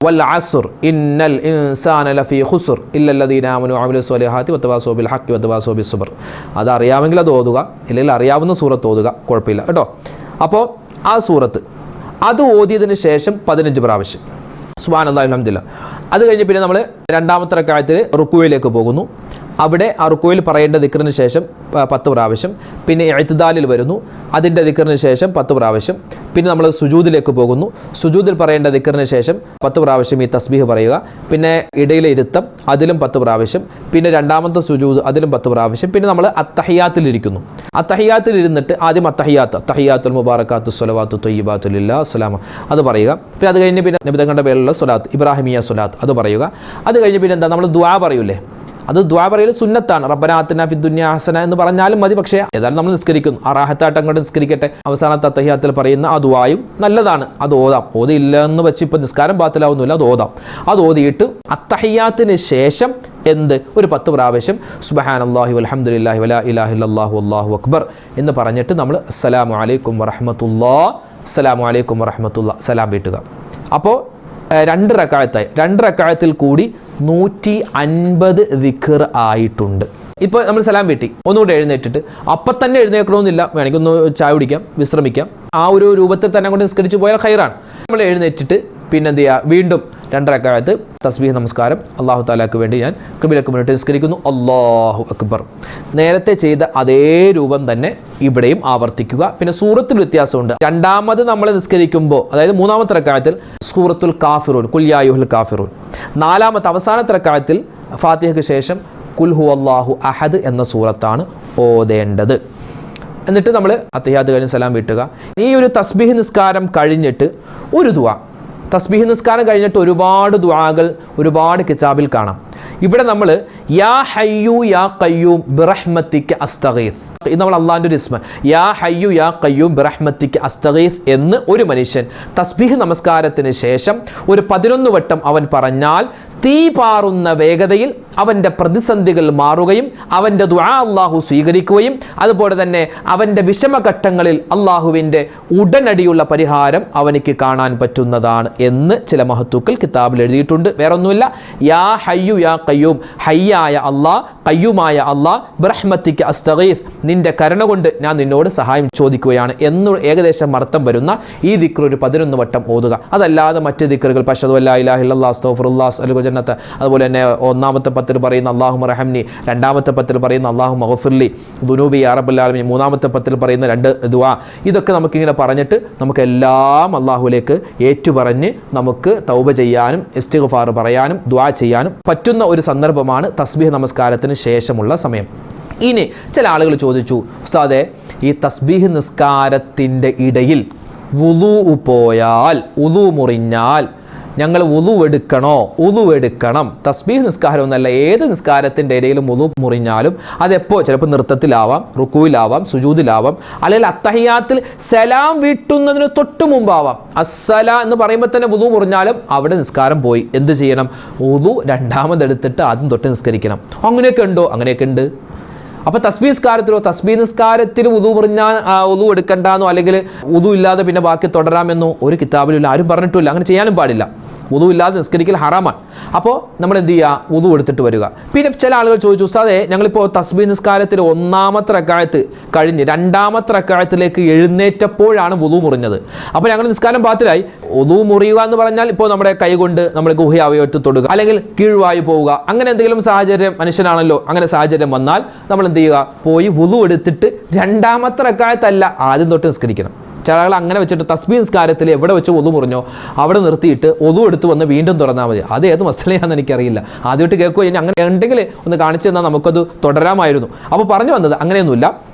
വൽ അസ്ർ ഇന്നൽ ഇൻസാന ലഫീ ഖുസ്ർ ഇല്ലല്ലദീന ആമനു വഅമിലു സ്വാലിഹാത്തി വതവാസൗ ബിൽ ഹഖ് വതവാസൗ ബിസ്സബ്ർ. അത് അറിയാമെങ്കിൽ അത് ഓതുക, ഇല്ലെങ്കിൽ അറിയാവുന്ന സൂറത്ത് ഓതുക, കുഴപ്പമില്ല കേട്ടോ. അപ്പോൾ ആ സൂറത്ത് അത് ഓതിയതിന് ശേഷം 15 പ്രാവശ്യം സുബ്ഹാനല്ലാഹി വൽഹംദുലില്ലാഹ്. അത് കഴിഞ്ഞ് പിന്നെ നമ്മൾ രണ്ടാമത്തെ റക്അത്തിൽ റുക്കൂയിലേക്ക് പോകുന്നു. അവിടെ ആ റുക്കൂയിൽ പറയേണ്ട ദിക്റിന് ശേഷം 10 പ്രാവശ്യം, പിന്നെ ഇഅ്തിദാലിൽ വരുന്നു, അതിൻ്റെ ദിക്റിന് ശേഷം 10 പ്രാവശ്യം, പിന്നെ നമ്മൾ സുജൂദിലേക്ക് പോകുന്നു. സുജൂദിൽ പറയേണ്ട ദിക്റിന് ശേഷം 10 പ്രാവശ്യം ഈ തസ്ബീഹ് പറയുക, പിന്നെ ഇടയിലെ ഇരുത്തം അതിലും 10 പ്രാവശ്യം, പിന്നെ രണ്ടാമത്തെ സുജൂദ് അതിലും 10 പ്രാവശ്യം, പിന്നെ നമ്മൾ അത്തഹിയാത്തിൽ ഇരിക്കുന്നു. അത്തഹിയാത്തിൽ ഇരുന്നിട്ട് ആദ്യം അത്തഹിയാത്തുൽ മുബാറകാത്തു സ്വലവാത്തു ത്വയ്യിബാത്തു ലില്ലാ അസ്സലാമു അത് പറയുക. പിന്നെ അത് കഴിഞ്ഞ് പിന്നെ നബി തങ്ങളുടെ പേരിലുള്ള സ്വലാത്ത് ഇബ്രാഹിമിയ സ്വലാത്ത് അത് പറയുക. അത് കഴിഞ്ഞ് പിന്നെ എന്താ നമ്മൾ ദുആ പറയൂലേ, അത് ദുആ പറയൽ സുന്നത്താണ്. റബ്ബനാ ആതിനാ ഫിദ് ദുനിയാ ഹസന എന്ന് പറഞ്ഞാലും മതി. പക്ഷേ ഏതായാലും നമ്മൾ നിസ്കരിക്കുന്നു, ആ റാഹത്തായിട്ട് അങ്ങോട്ട് നിസ്കരിക്കട്ടെ. അവസാനത്തെ അത്തഹിയാത്തിൽ പറയുന്ന ആ ദുആയും നല്ലതാണ്, അത് ഓതാം. ഓതിയില്ല എന്ന് വെച്ച് ഇപ്പോൾ നിസ്കാരം ബാത്തിലാവുന്നില്ല, അത് ഓതാം. അത് ഓതിയിട്ട് അത്തഹിയാത്തിന് ശേഷം ഒരു 10 പ്രാവശ്യം സുബ്ഹാനല്ലാഹി വൽഹംദുലില്ലാഹി വലാ ഇലാഹ ഇല്ലല്ലാഹു അല്ലാഹു അക്ബർ എന്ന് പറഞ്ഞിട്ട് നമ്മൾ അസ്സലാമു അലൈക്കും വറഹ്മത്തുള്ളാഹി അസ്സലാമു അലൈക്കും വറഹ്മത്തുള്ളാഹി സലാം വീട്ടുക. അപ്പോൾ 2 റക്അത്തായി. 2 റക്അത്തിൽ കൂടി 150 ദിക്ർ ആയിട്ടുണ്ട്. ഇപ്പോൾ നമ്മൾ സലാം വീട്ടി ഒന്നുകൂടെ എഴുന്നേറ്റിട്ട് അപ്പം തന്നെ എഴുന്നേൽക്കണമെന്നില്ല, വേണമെങ്കിൽ ഒന്ന് ചായ കുടിക്കാം, വിശ്രമിക്കാം. ആ ഒരു രൂപത്തിൽ തന്നെ കൊണ്ട് നിസ്കരിച്ച് പോയാൽ ഖൈറാണ്. നമ്മൾ എഴുന്നേറ്റിട്ട് പിന്നെ എന്ത് ചെയ്യുക, വീണ്ടും 2 റക്അത്ത് തസ്ബീഹ് നമസ്കാരം അല്ലാഹു തആലക്ക് വേണ്ടി ഞാൻ ഖിബ്ലക്ക് മുന്നിട്ട് നിസ്കരിക്കുന്നു, അല്ലാഹു അക്ബർ. നേരത്തെ ചെയ്ത അതേ രൂപം തന്നെ ഇവിടെയും ആവർത്തിക്കുക. പിന്നെ സൂറത്തിൽ വ്യത്യാസമുണ്ട്. രണ്ടാമത് നമ്മൾ നിസ്കരിക്കുമ്പോൾ, അതായത് മൂന്നാമത്തെ റക്അത്തിൽ സൂറത്തുൽ കാഫിറൂൻ ഖുൽ യാ അയ്യുഹൽ കാഫിറൂൻ, നാലാമത്തെ അവസാനത്തെ റക്അത്തിൽ ഫാത്തിഹയ്ക്ക് ശേഷം ഖുൽ ഹുവല്ലാഹു അഹദ് എന്ന സൂറത്താണ് ഓതേണ്ടത്. എന്നിട്ട് നമ്മൾ അത്തഹിയാത്ത് കഴിഞ്ഞ് സലാം വീട്ടുക. ഈ ഒരു തസ്ബീഹ് നിസ്കാരം കഴിഞ്ഞിട്ട് ഒരു ദുആ, തസ്ബീഹ് നിസ്കാരം കഴിഞ്ഞിട്ട് ഒരുപാട് ദുആകൾ ഒരുപാട് കിതാബിൽ കാണാം. ഇവിടെ നമ്മൾ യാ ഹയ്യു യാ ഖയ്യൂം ബിറഹ്മതിക അസ്തഗീസ്, ഇത് നമ്മൾ അള്ളാഹിൻ്റെ ഒരു ഇസ്മ, യാ ഹയ്യു യാ ഖയ്യൂം ബിറഹ്മതിക അസ്തഗീസ് എന്ന് ഒരു മനുഷ്യൻ തസ്ബീഹ് നമസ്കാരത്തിന് ശേഷം ഒരു 11 വട്ടം അവൻ പറഞ്ഞാൽ തീ പാറുന്ന വേഗതയിൽ അവൻ്റെ പ്രതിസന്ധികൾ മാറുകയും അവൻ്റെ ദുആ അള്ളാഹു സ്വീകരിക്കുകയും അതുപോലെ തന്നെ അവൻ്റെ വിഷമഘട്ടങ്ങളിൽ അള്ളാഹുവിൻ്റെ ഉടനടിയുള്ള പരിഹാരം അവനിക്ക് കാണാൻ പറ്റുന്നതാണ് എന്ന് ചില മഹത്തുക്കൾ കിതാബിൽ എഴുതിയിട്ടുണ്ട്. വേറൊന്നുമില്ല, യാ ഹയ്യു യാ ഖയ്യൂം, ഹയ്യായ അള്ളാഹ് ഖയ്യൂമായ അള്ളാഹ് ബിറഹ്മതിക അസ്തഗീസ്, നിന്റെ കരുണ കൊണ്ട് ഞാൻ നിന്നോട് സഹായം ചോദിക്കുകയാണ് എന്ന് ഏകദേശം അർത്ഥം വരുന്ന ഈ ദിക്ർ ഒരു 11 വട്ടം ഓതുക. അതല്ലാതെ മറ്റ് ദിക്റുകൾ അശ്ഹദു അല്ലാ ഇലാഹ ഇല്ലല്ലാഹ് അസ്തഗ്ഫിറുല്ലാഹ് അസ്അലുക ജന്നത, അതുപോലെ തന്നെ ഒന്നാമത്തെ 10 പറയുന്ന അല്ലാഹുമ്മ റഹംനി, രണ്ടാമത്തെ 10 പറയുന്ന അല്ലാഹുമ്മ ഗഫിർലി ദുനൂബി യാ റബ്ബൽ ആലമീൻ, മൂന്നാമത്തെ 10 പറയുന്ന 2 ദുആ. ഇതൊക്കെ നമുക്കിങ്ങനെ പറഞ്ഞിട്ട് നമുക്കെല്ലാം അള്ളാഹുലേക്ക് ഏറ്റുപറഞ്ഞ് നമുക്ക് തൗബ ചെയ്യാനും ഇസ്തിഗ്ഫാർ പറയാനും ദുആ ചെയ്യാനും പറ്റുന്ന ഒരു സന്ദർഭമാണ് തസ്ബീഹ് നമസ്കാരത്തിന് ശേഷമുള്ള സമയം. ഇനി ചില ആളുകൾ ചോദിച്ചു, ഉസ്താദേ ഈ തസ്ബീഹ് നിസ്കാരത്തിൻ്റെ ഇടയിൽ വുളു പോയാൽ, വുളു മുറിഞ്ഞാൽ ഞങ്ങൾ വുളു എടുക്കണോ? വുളു എടുക്കണം. തസ്ബീഹ് നിസ്കാരം എന്നല്ല, ഏത് നിസ്കാരത്തിൻ്റെ ഇടയിലും വുളു മുറിഞ്ഞാലും അതെപ്പോൾ, ചിലപ്പോൾ നൃത്തത്തിലാവാം, റുക്കൂയിലാവാം, സുജൂദിലാവാം, അല്ലെങ്കിൽ അത്തഹിയാത്തിൽ സലാം വീട്ടുന്നതിന് തൊട്ട് മുമ്പാവാം. അസ്സലാം എന്ന് പറയുമ്പോൾ തന്നെ വുളു മുറിഞ്ഞാലും അവിടെ നിസ്കാരം പോയി. എന്ത് ചെയ്യണം? വുളു രണ്ടാമതെടുത്തിട്ട് ആദ്യം തൊട്ട് നിസ്കരിക്കണം. അങ്ങനെയൊക്കെ ഉണ്ടോ? അങ്ങനെയൊക്കെ ഉണ്ട്. അപ്പോൾ തസ്ബീഹ് നിസ്കാരത്തിലോ, തസ്ബീഹ് നിസ്കാരത്തിൽ വുളു മുറിഞ്ഞാൽ വുളു എടുക്കണ്ടെന്നോ അല്ലെങ്കിൽ വുളു ഇല്ലാതെ പിന്നെ ബാക്കി തുടരാമെന്നോ ഒരു കിതാബിലില്ല, ആരും പറഞ്ഞിട്ടില്ല. അങ്ങനെ ചെയ്യാനും പാടില്ല. വുളു ഇല്ലാതെ നിസ്കരിക്കൽ ഹറാമാണ്. അപ്പോൾ നമ്മൾ എന്ത് ചെയ്യുക? വുളു എടുത്തിട്ട് വരിക. പിന്നെ ചില ആളുകൾ ചോദിച്ചു, ഉസ്താദേ ഞങ്ങളിപ്പോൾ തസ്ബീഹ് നിസ്കാരത്തിൽ ഒന്നാമത്തെ റക്അത്ത് കഴിഞ്ഞ് രണ്ടാമത്തെ റക്അത്തിലേക്ക് എഴുന്നേറ്റപ്പോഴാണ് വുളു മുറിഞ്ഞത്. അപ്പോൾ ഞങ്ങൾ നിസ്കാരം ബാത്തിലായി. വുളു മുറിയുക എന്ന് പറഞ്ഞാൽ ഇപ്പോൾ നമ്മുടെ കൈ കൊണ്ട് നമ്മൾ ഗുഹ്യ അവയവത്തിൽ തൊടുക, അല്ലെങ്കിൽ കീഴ്വായി പോവുക, അങ്ങനെ എന്തെങ്കിലും സാഹചര്യം, മനുഷ്യനാണല്ലോ, അങ്ങനെ സാഹചര്യം വന്നാൽ നമ്മൾ എന്ത് ചെയ്യുക? പോയി വുളു എടുത്തിട്ട് രണ്ടാമത്തെ റക്അത്തല്ല ആദ്യം തൊട്ട് നിസ്കരിക്കണം. ചില ആളുകൾ അങ്ങനെ വെച്ചിട്ട് തസ്ബീഹ് നിസ്കാരത്തിൽ എവിടെ വെച്ച് ഒതു മുറിഞ്ഞോ അവിടെ നിർത്തിയിട്ട് ഒതു എടുത്ത് വന്ന് വീണ്ടും തുറന്നാൽ മതി. അത് ഏത് മസലയാണെന്ന് എനിക്കറിയില്ല, ആദ്യമായിട്ട് കേൾക്കുക. ഇനി അങ്ങനെ ഉണ്ടെങ്കിൽ ഒന്ന് കാണിച്ചു തന്നാൽ നമുക്കത് തുടരാമായിരുന്നു. അപ്പോൾ പറഞ്ഞു വന്നത് അങ്ങനെയൊന്നുമില്ല.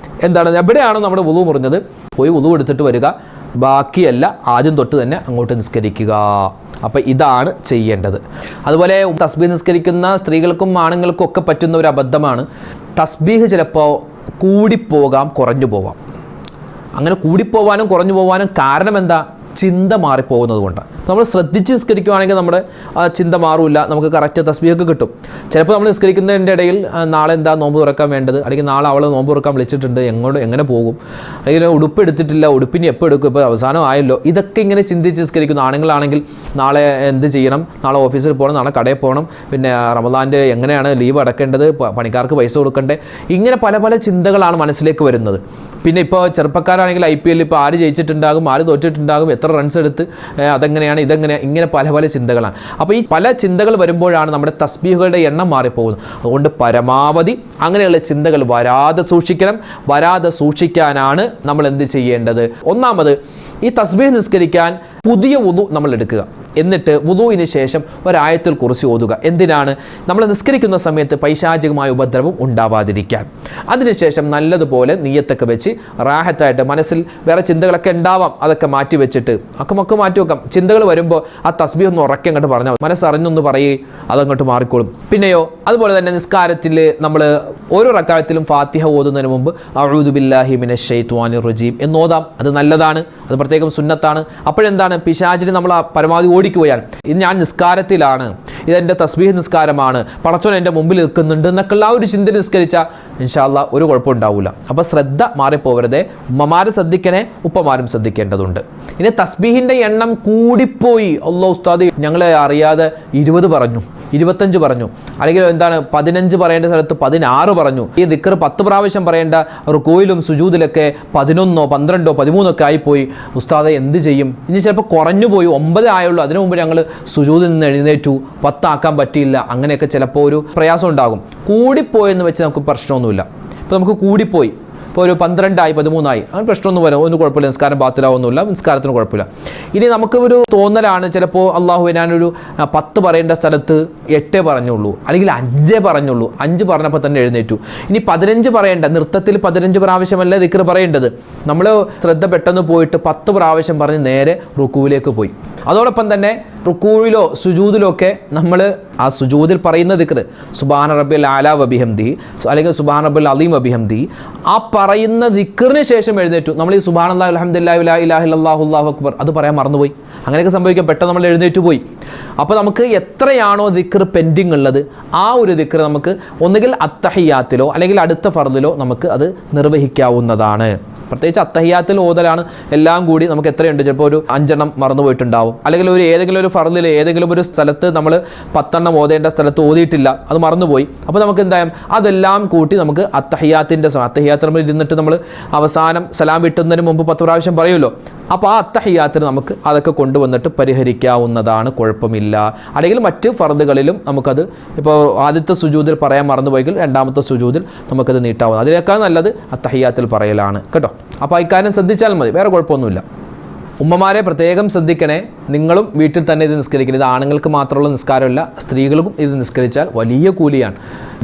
എന്താണ്, എവിടെയാണോ നമ്മുടെ വുളു മുറിഞ്ഞത് പോയി വുളു എടുത്തിട്ട് വരിക, ബാക്കിയല്ല ആദ്യം തൊട്ട് തന്നെ അങ്ങോട്ട് നിസ്കരിക്കുക. അപ്പോൾ ഇതാണ് ചെയ്യേണ്ടത്. അതുപോലെ തസ്ബീഹ് നിസ്കരിക്കുന്ന സ്ത്രീകൾക്കും ആണുങ്ങൾക്കും ഒക്കെ പറ്റുന്ന ഒരു അബദ്ധമാണ്, തസ്ബീഹ് ചിലപ്പോൾ കൂടിപ്പോകാം, കുറഞ്ഞു പോവാം. അങ്ങനെ കൂടിപ്പോവാനും കുറഞ്ഞു പോകാനും കാരണം എന്താ? ചിന്ത മാറിപ്പോകുന്നത് കൊണ്ടാണ്. നമ്മൾ ശ്രദ്ധിച്ച് നിസ്കരിക്കുകയാണെങ്കിൽ നമ്മുടെ ചിന്ത മാറില്ല, നമുക്ക് കറക്റ്റ് തസ്ബീഹൊക്കെ കിട്ടും. ചിലപ്പോൾ നമ്മൾ നിസ്കരിക്കുന്നതിൻ്റെ ഇടയിൽ നാളെ എന്താ നോമ്പ് തുറക്കാൻ വേണ്ടത്, അല്ലെങ്കിൽ നാളെ അവൾ നോമ്പ് തുറക്കാൻ വിളിച്ചിട്ടുണ്ട്, എങ്ങനെ പോകും, അല്ലെങ്കിൽ ഉടുപ്പ് എടുത്തിട്ടില്ല, ഉടുപ്പിന് എപ്പോൾ എടുക്കും, ഇപ്പോൾ അവസാനം ആയല്ലോ, ഇതൊക്കെ ഇങ്ങനെ ചിന്തിച്ച് നിസ്കരിക്കുന്നു. ആണുങ്ങളാണെങ്കിൽ നാളെ എന്ത് ചെയ്യണം, നാളെ ഓഫീസിൽ പോകണം, നാളെ കടയിൽ പോകണം, പിന്നെ റമദാൻ്റെ എങ്ങനെയാണ് ലീവ് അടക്കേണ്ടത്, പണിക്കാർക്ക് പൈസ കൊടുക്കണ്ടേ, ഇങ്ങനെ പല പല ചിന്തകളാണ് മനസ്സിലേക്ക് വരുന്നത്. പിന്നെ ഇപ്പോൾ ചെറുപ്പക്കാരാണെങ്കിൽ IPL ഇപ്പോൾ ആര് ജയിച്ചിട്ടുണ്ടാകും, ആര് തോറ്റിട്ടുണ്ടാകും, എത്ര റൺസ് എടുത്ത്, അതെങ്ങനെയാണ്, ഇതെങ്ങനെയാണ്, ഇങ്ങനെ പല പല ചിന്തകളാണ്. അപ്പോൾ ഈ പല ചിന്തകൾ വരുമ്പോഴാണ് നമ്മുടെ തസ്ബീഹുകളുടെ എണ്ണം മാറിപ്പോകുന്നത്. അതുകൊണ്ട് പരമാവധി അങ്ങനെയുള്ള ചിന്തകൾ വരാതെ സൂക്ഷിക്കണം. വരാതെ സൂക്ഷിക്കാനാണ് നമ്മൾ എന്ത് ചെയ്യേണ്ടത്? ഒന്നാമത്, ഈ തസ്ബീഹ് നിസ്കരിക്കാൻ പുതിയ വുളു നമ്മൾ എടുക്കുക. എന്നിട്ട് വുളുവിന് ശേഷം ഒരായത്തുൽ കുർസി ഓതുക. എന്തിനാണ്? നമ്മൾ നിസ്കരിക്കുന്ന സമയത്ത് പൈശാചികമായ ഉപദ്രവം ഉണ്ടാവാതിരിക്കാൻ. അതിനുശേഷം നല്ലതുപോലെ നിയ്യത്തൊക്കെ വെച്ച് റാഹത്തായിട്ട്, മനസ്സിൽ വേറെ ചിന്തകളൊക്കെ ഉണ്ടാവാം, അതൊക്കെ മാറ്റി വെച്ചിട്ട് ഒക്കെ മാറ്റി വെക്കാം. ചിന്തകൾ വരുമ്പോൾ ആ തസ്ബീഹ് ഒന്ന് ഉറക്കെ അങ്ങോട്ട് പറഞ്ഞാൽ, മനസ്സറിഞ്ഞൊന്ന് പറയേ, അതങ്ങോട്ട് മാറിക്കോളും. പിന്നെയോ അതുപോലെ തന്നെ നിസ്കാരത്തിൽ നമ്മൾ ഓരോ റക്അത്തിലും ഫാത്തിഹ ഓതുന്നതിന് മുമ്പ് അഊദു ബില്ലാഹി മിനശ് ശൈത്വാനിർ റജീം എന്നോതാം. അത് നല്ലതാണ്, അത് പ്രത്യേകം സുന്നത്താണ്. അപ്പോഴെന്താണ്, പിശാചിനെ നമ്മൾ പരമാവധി ഓടിക്കുകയാണ്. ഇത് ഞാൻ നിസ്കാരത്തിലാണ്, ഇതെൻ്റെ തസ്ബീഹ് നിസ്കാരമാണ്, പടച്ചോൻ എൻ്റെ മുമ്പിൽ നിൽക്കുന്നുണ്ട് എന്നൊക്കെയുള്ള ആ ഒരു ചിന്ത നിസ്കരിച്ചാൽ ഇൻഷാ അല്ലാഹ് ഒരു കുഴപ്പമുണ്ടാവില്ല. അപ്പോൾ ശ്രദ്ധ മാറിപ്പോവരുതേ. ഉമ്മമാർ ശ്രദ്ധിക്കണേ, ഉപ്പമാരും ശ്രദ്ധിക്കേണ്ടതുണ്ട്. ഇനി തസ്ബീഹിൻ്റെ എണ്ണം കൂടിപ്പോയി, അല്ലാഹ് ഉസ്താദ് ഞങ്ങളെ അറിയാതെ 20 പറഞ്ഞു, 25 പറഞ്ഞു, അല്ലെങ്കിൽ എന്താണ് 15 പറയേണ്ട സ്ഥലത്ത് 16 പറഞ്ഞു. ഈ ദിക്ർ 10 പ്രാവശ്യം പറയേണ്ട റുകൂയിലും സുജൂദിലൊക്കെ 11, 12, 13 ഒക്കെ ആയിപ്പോയി. ഉസ്താദെ എന്ത് ചെയ്യും? ഇനി ചിലപ്പോൾ കുറഞ്ഞു പോയി, 9 ആയുള്ളൂ, അതിനു മുമ്പ് ഞങ്ങൾ സുജൂദിൽ നിന്ന് എഴുന്നേറ്റു, 10 ആക്കാൻ പറ്റിയില്ല, അങ്ങനെയൊക്കെ ചിലപ്പോൾ ഒരു പ്രയാസം ഉണ്ടാകും. കൂടിപ്പോയെന്ന് വെച്ച് നമുക്ക് പ്രശ്നമൊന്നുമില്ല. ഇപ്പോൾ നമുക്ക് കൂടിപ്പോയി, ഇപ്പോൾ ഒരു 12 ആയി, 13 ആയി, അങ്ങനെ പ്രശ്നമൊന്നും വരും, ഒന്നും കുഴപ്പമില്ല, നിസ്കാരം ബാത്തിലാവൊന്നുമില്ല, നിസ്കാരത്തിന് കുഴപ്പമില്ല. ഇനി നമുക്ക് ഒരു തോന്നലാണ്, ചിലപ്പോൾ അള്ളാഹു ഞാനൊരു 10 പറയേണ്ട സ്ഥലത്ത് 8 പറഞ്ഞുള്ളൂ, അല്ലെങ്കിൽ 5 പറഞ്ഞുള്ളൂ, 5 പറഞ്ഞപ്പോൾ തന്നെ എഴുന്നേറ്റു. ഇനി 15 പറയേണ്ട, നൃത്തത്തിൽ 15 പ്രാവശ്യമല്ല ദിക്ർ പറയേണ്ടത്, നമ്മൾ ശ്രദ്ധ പെട്ടെന്ന് പോയിട്ട് 10 പ്രാവശ്യം പറഞ്ഞ് നേരെ റുക്കൂവിലേക്ക് പോയി. അതോടൊപ്പം തന്നെ റുക്കൂവിലോ സുജൂദിലോ ഒക്കെ നമ്മൾ ആ സുജൂദിൽ പറയുന്ന ദിക്ർ സുബ്ഹാന റബ്ബിൽ ആലാ വബിഹംദിഹി, അല്ലെങ്കിൽ സുബ്ഹാന റബ്ബിൽ അലീം വബിഹംദിഹി, ആ പറയുന്ന ദിക്റിന് ശേഷം എഴുന്നേറ്റു. നമ്മൾ ഈ സുബ്ഹാനല്ലാഹി വൽഹംദുലില്ലാഹി ലാ ഇലാഹ ഇല്ലല്ലാഹു അല്ലാഹു അക്ബർ അത് പറയാൻ മറന്നുപോയി, അങ്ങനെയൊക്കെ സംഭവിക്കാം, പെട്ടെന്ന് നമ്മൾ എഴുന്നേറ്റ് പോയി. അപ്പോൾ നമുക്ക് എത്രയാണോ ദിക്ർ പെൻഡിങ് ഉള്ളത്, ആ ഒരു ദിക്ർ നമുക്ക് ഒന്നുകിൽ അത്തഹിയാത്തിലോ അല്ലെങ്കിൽ അടുത്ത ഫർദിലോ നമുക്ക് അത് നിർവഹിക്കാവുന്നതാണ്. പ്രത്യേകിച്ച് അത്തഹിയാത്തിൽ ഓതലാണ് എല്ലാം കൂടി നമുക്ക് എത്രയുണ്ട്, ചിലപ്പോൾ ഒരു 5 എണ്ണം മറന്നുപോയിട്ടുണ്ടാവും, അല്ലെങ്കിൽ ഏതെങ്കിലും ഒരു ഫർദിൽ ഏതെങ്കിലും ഒരു സ്ഥലത്ത് നമ്മൾ 10 എണ്ണം ഓതേണ്ട സ്ഥലത്ത് ഓതിയിട്ടില്ല, അത് മറന്നുപോയി. അപ്പോൾ നമുക്ക് എന്തായാലും അതെല്ലാം കൂട്ടി നമുക്ക് അത്തഹിയാത്തിൻ്റെ അത്തഹിയാത്തിൽ നമ്മൾ ഇരുന്നിട്ട് നമ്മൾ അവസാനം സലാം വിട്ടുന്നതിന് മുമ്പ് 10 പ്രാവശ്യം പറയുമല്ലോ, അപ്പോൾ ആ അത്തഹിയാത്തിന് നമുക്ക് അതൊക്കെ കൊണ്ടുവന്നിട്ട് പരിഹരിക്കാവുന്നതാണ്, കുഴപ്പമില്ല. അല്ലെങ്കിൽ മറ്റ് ഫർദുകളിലും നമുക്കത് ഇപ്പോൾ ആദ്യത്തെ സുജൂദിൽ പറയാൻ മറന്നുപോയെങ്കിൽ രണ്ടാമത്തെ സുജൂദിൽ നമുക്കത് നീട്ടാവുന്നത്. അതിനേക്കാൾ നല്ലത് അത്തഹിയാത്തിൽ പറയലാണ് കേട്ടോ. അപ്പോൾ ഇക്കാര്യം ശ്രദ്ധിച്ചാൽ മതി, വേറെ കുഴപ്പമൊന്നുമില്ല. ഉമ്മമാരെ പ്രത്യേകം ശ്രദ്ധിക്കണേ, നിങ്ങളും വീട്ടിൽ തന്നെ ഇത് നിസ്കരിക്കണം. ഇത് ആണുങ്ങൾക്ക് മാത്രമുള്ള നിസ്കാരമല്ല, സ്ത്രീകൾക്കും ഇത് നിസ്കരിച്ചാൽ വലിയ കൂലിയാണ്.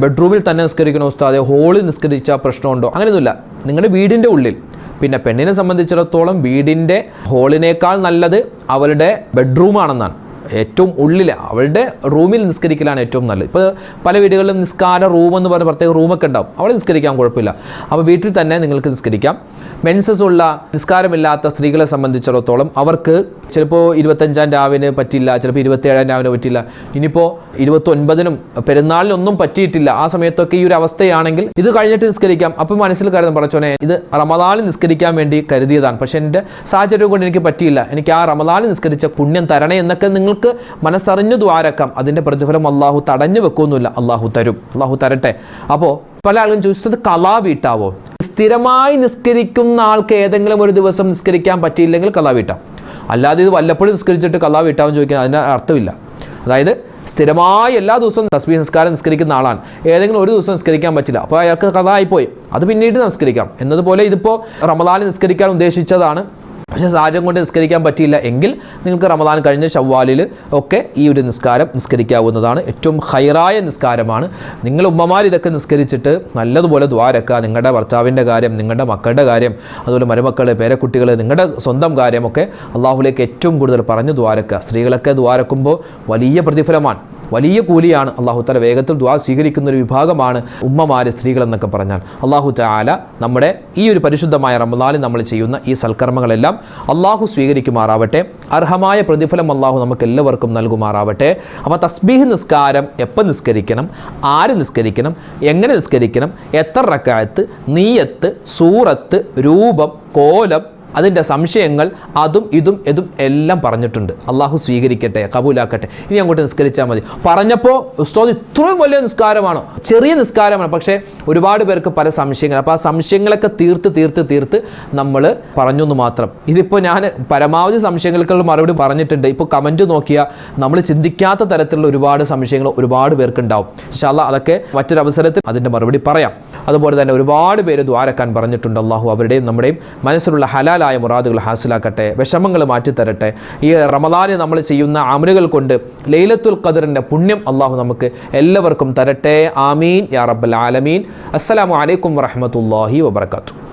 ബെഡ്റൂമിൽ തന്നെ നിസ്കരിക്കണോ ഉസ്താദെ, ഹോളിൽ നിസ്കരിച്ചാൽ പ്രശ്നമുണ്ടോ? അങ്ങനെയൊന്നുമില്ല, നിങ്ങളുടെ വീടിൻ്റെ ഉള്ളിൽ. പിന്നെ പെണ്ണിനെ സംബന്ധിച്ചിടത്തോളം വീടിൻ്റെ ഹോളിനേക്കാൾ നല്ലത് അവളുടെ ബെഡ്റൂമാണെന്നാണ്. ഏറ്റവും ഉള്ളിൽ അവളുടെ റൂമിൽ നിസ്കരിക്കലാണ് ഏറ്റവും നല്ലത്. ഇപ്പോൾ പല വീടുകളിലും നിസ്കാര റൂം എന്ന് പറഞ്ഞ പ്രത്യേക റൂമൊക്കെ ഉണ്ടാവും, അവിടെ നിസ്കരിക്കാൻ കുഴപ്പമില്ല. അപ്പോൾ വീട്ടിൽ തന്നെ നിങ്ങൾക്ക് നിസ്കരിക്കാം. മെൻസസ് ഉള്ള നിസ്കാരമില്ലാത്ത സ്ത്രീകളെ സംബന്ധിച്ചിടത്തോളം അവർക്ക് ചിലപ്പോൾ 25-ാം രാവിന് പറ്റില്ല, ചിലപ്പോൾ 27-ാം രാവിന് പറ്റില്ല, ഇനിയിപ്പോൾ 29-നും പെരുന്നാളിനൊന്നും പറ്റിയിട്ടില്ല, ആ സമയത്തൊക്കെ ഈ ഒരു അവസ്ഥയാണെങ്കിൽ ഇത് കഴിഞ്ഞിട്ട് നിസ്കരിക്കാം. അപ്പോൾ മനസ്സിൽ കരുതും, പടച്ചോനെ ഇത് റമദാനിൽ നിസ്കരിക്കാൻ വേണ്ടി കരുതിയതാണ്, പക്ഷേ എൻ്റെ സാഹചര്യം കൊണ്ട് എനിക്ക് പറ്റിയില്ല, എനിക്ക് ആ റമദാനിൽ നിസ്കരിച്ച പുണ്യം തരണേ എന്നൊക്കെ നിങ്ങൾക്ക് മനസ്സറിഞ്ഞു ദ്വാരക്കാം. അതിൻ്റെ പ്രതിഫലം അള്ളാഹു തടഞ്ഞു വെക്കൊന്നുമില്ല, അള്ളാഹു തരും, അള്ളാഹു തരട്ടെ. അപ്പോൾ പല ആളുകളും ചോദിച്ചത് കലാ വീട്ടാവോ? സ്ഥിരമായി നിസ്കരിക്കുന്ന ആൾക്ക് ഏതെങ്കിലും ഒരു ദിവസം നിസ്കരിക്കാൻ പറ്റിയില്ലെങ്കിൽ കലാ വീട്ടാം. അല്ലാതെ ഇത് വല്ലപ്പോഴും നിസ്കരിച്ചിട്ട് കലാ വീട്ടാവും ചോദിക്കാൻ അതിന് അർത്ഥമില്ല. അതായത് സ്ഥിരമായി എല്ലാ ദിവസവും തസ്ബീഹ് നിസ്കാരം നിസ്കരിക്കുന്ന ആളാണ്, ഏതെങ്കിലും ഒരു ദിവസം നിസ്കരിക്കാൻ പറ്റില്ല, അപ്പോൾ അയാൾക്ക് കഥ ആയിപ്പോയി, അത് പിന്നീട് നിസ്കരിക്കാം. എന്നതുപോലെ ഇതിപ്പോൾ റമദാനിൽ നിസ്കരിക്കാൻ ഉദ്ദേശിച്ചതാണ്, പക്ഷേ സാഹചര്യം കൊണ്ട് നിസ്കരിക്കാൻ പറ്റിയില്ല എങ്കിൽ നിങ്ങൾക്ക് റമദാൻ കഴിഞ്ഞ ശവ്വാലിൽ ഒക്കെ ഈ ഒരു നിസ്കാരം നിസ്കരിക്കാവുന്നതാണ്. ഏറ്റവും ഹൈറായ നിസ്കാരമാണ്. നിങ്ങൾ ഉമ്മമാർ ഇതൊക്കെ നിസ്കരിച്ചിട്ട് നല്ലതുപോലെ ദ്വാരക്കുക. നിങ്ങളുടെ ഭർത്താവിൻ്റെ കാര്യം, നിങ്ങളുടെ മക്കളുടെ കാര്യം, അതുപോലെ മരുമക്കൾ, പേരക്കുട്ടികൾ, നിങ്ങളുടെ സ്വന്തം കാര്യമൊക്കെ അള്ളാഹുലേക്ക് ഏറ്റവും കൂടുതൽ പറഞ്ഞ് ദ്വാരക്കുക. സ്ത്രീകളൊക്കെ ദ്വാരക്കുമ്പോൾ വലിയ പ്രതിഫലമാണ്, വലിയ കൂലിയാണ്. അള്ളാഹു തആല വേഗത്തിൽ ദുആ സ്വീകരിക്കുന്ന ഒരു വിഭാഗമാണ് ഉമ്മമാര്, സ്ത്രീകൾ എന്നൊക്കെ പറഞ്ഞാൽ. അള്ളാഹു തആല നമ്മുടെ ഈ ഒരു പരിശുദ്ധമായ റമദാനിൽ നമ്മൾ ചെയ്യുന്ന ഈ സൽക്കർമ്മങ്ങളെല്ലാം അള്ളാഹു സ്വീകരിക്കുമാറാവട്ടെ. അർഹമായ പ്രതിഫലം അള്ളാഹു നമുക്ക് എല്ലാവർക്കും നൽകുമാറാവട്ടെ. അപ്പോൾ തസ്ബീഹ് നിസ്കാരം എപ്പോൾ നിസ്കരിക്കണം, ആര് നിസ്കരിക്കണം, എങ്ങനെ നിസ്കരിക്കണം, എത്ര റക്അത്ത്, നിയ്യത്ത്, സൂറത്ത്, രൂപം, കോലം, അതിൻ്റെ സംശയങ്ങൾ, അതും ഇതും എല്ലാം പറഞ്ഞിട്ടുണ്ട്. അള്ളാഹു സ്വീകരിക്കട്ടെ, കബൂലാക്കട്ടെ. ഇനി അങ്ങോട്ട് നിസ്കരിച്ചാൽ മതി. പറഞ്ഞപ്പോൾ ഉസ്താദ് ഇത്രയും വലിയ നിസ്കാരമാണോ? ചെറിയ നിസ്കാരമാണ്, പക്ഷേ ഒരുപാട് പേർക്ക് പല സംശയങ്ങൾ. അപ്പോൾ ആ സംശയങ്ങളൊക്കെ തീർത്ത് നമ്മൾ പറഞ്ഞു എന്ന് മാത്രം. ഇതിപ്പോൾ ഞാൻ പരമാവധി സംശയങ്ങൾക്കുള്ള മറുപടി പറഞ്ഞിട്ടുണ്ട്. ഇപ്പോൾ കമൻറ്റ് നോക്കിയാൽ നമ്മൾ ചിന്തിക്കാത്ത തരത്തിലുള്ള ഒരുപാട് സംശയങ്ങൾ ഒരുപാട് പേർക്ക് ഉണ്ടാവും. ഇൻഷാ അല്ലാഹ് അതൊക്കെ മറ്റൊരു അവസരത്തിൽ അതിൻ്റെ മറുപടി പറയാം. അതുപോലെ തന്നെ ഒരുപാട് പേര് ദ്വാരക്കാൻ പറഞ്ഞിട്ടുണ്ട്. അള്ളാഹു അവരുടെയും നമ്മുടെയും മനസ്സിലുള്ള ഹലാലായ മുറാദുകൾ ഹാസിലാക്കട്ടെ, വിഷമങ്ങൾ മാറ്റിത്തരട്ടെ. ഈ റമദാനിൽ നമ്മൾ ചെയ്യുന്ന അമലുകൾ കൊണ്ട് ലൈലത്തുൽ ഖദറിന്റെ പുണ്യം അള്ളാഹു നമുക്ക് എല്ലാവർക്കും തരട്ടെ. ആമീൻ യാ റബ്ബൽ ആലമീൻ. അസ്സലാമു അലൈക്കും വറഹ്മത്തുള്ളാഹി വബറകാതുഹു.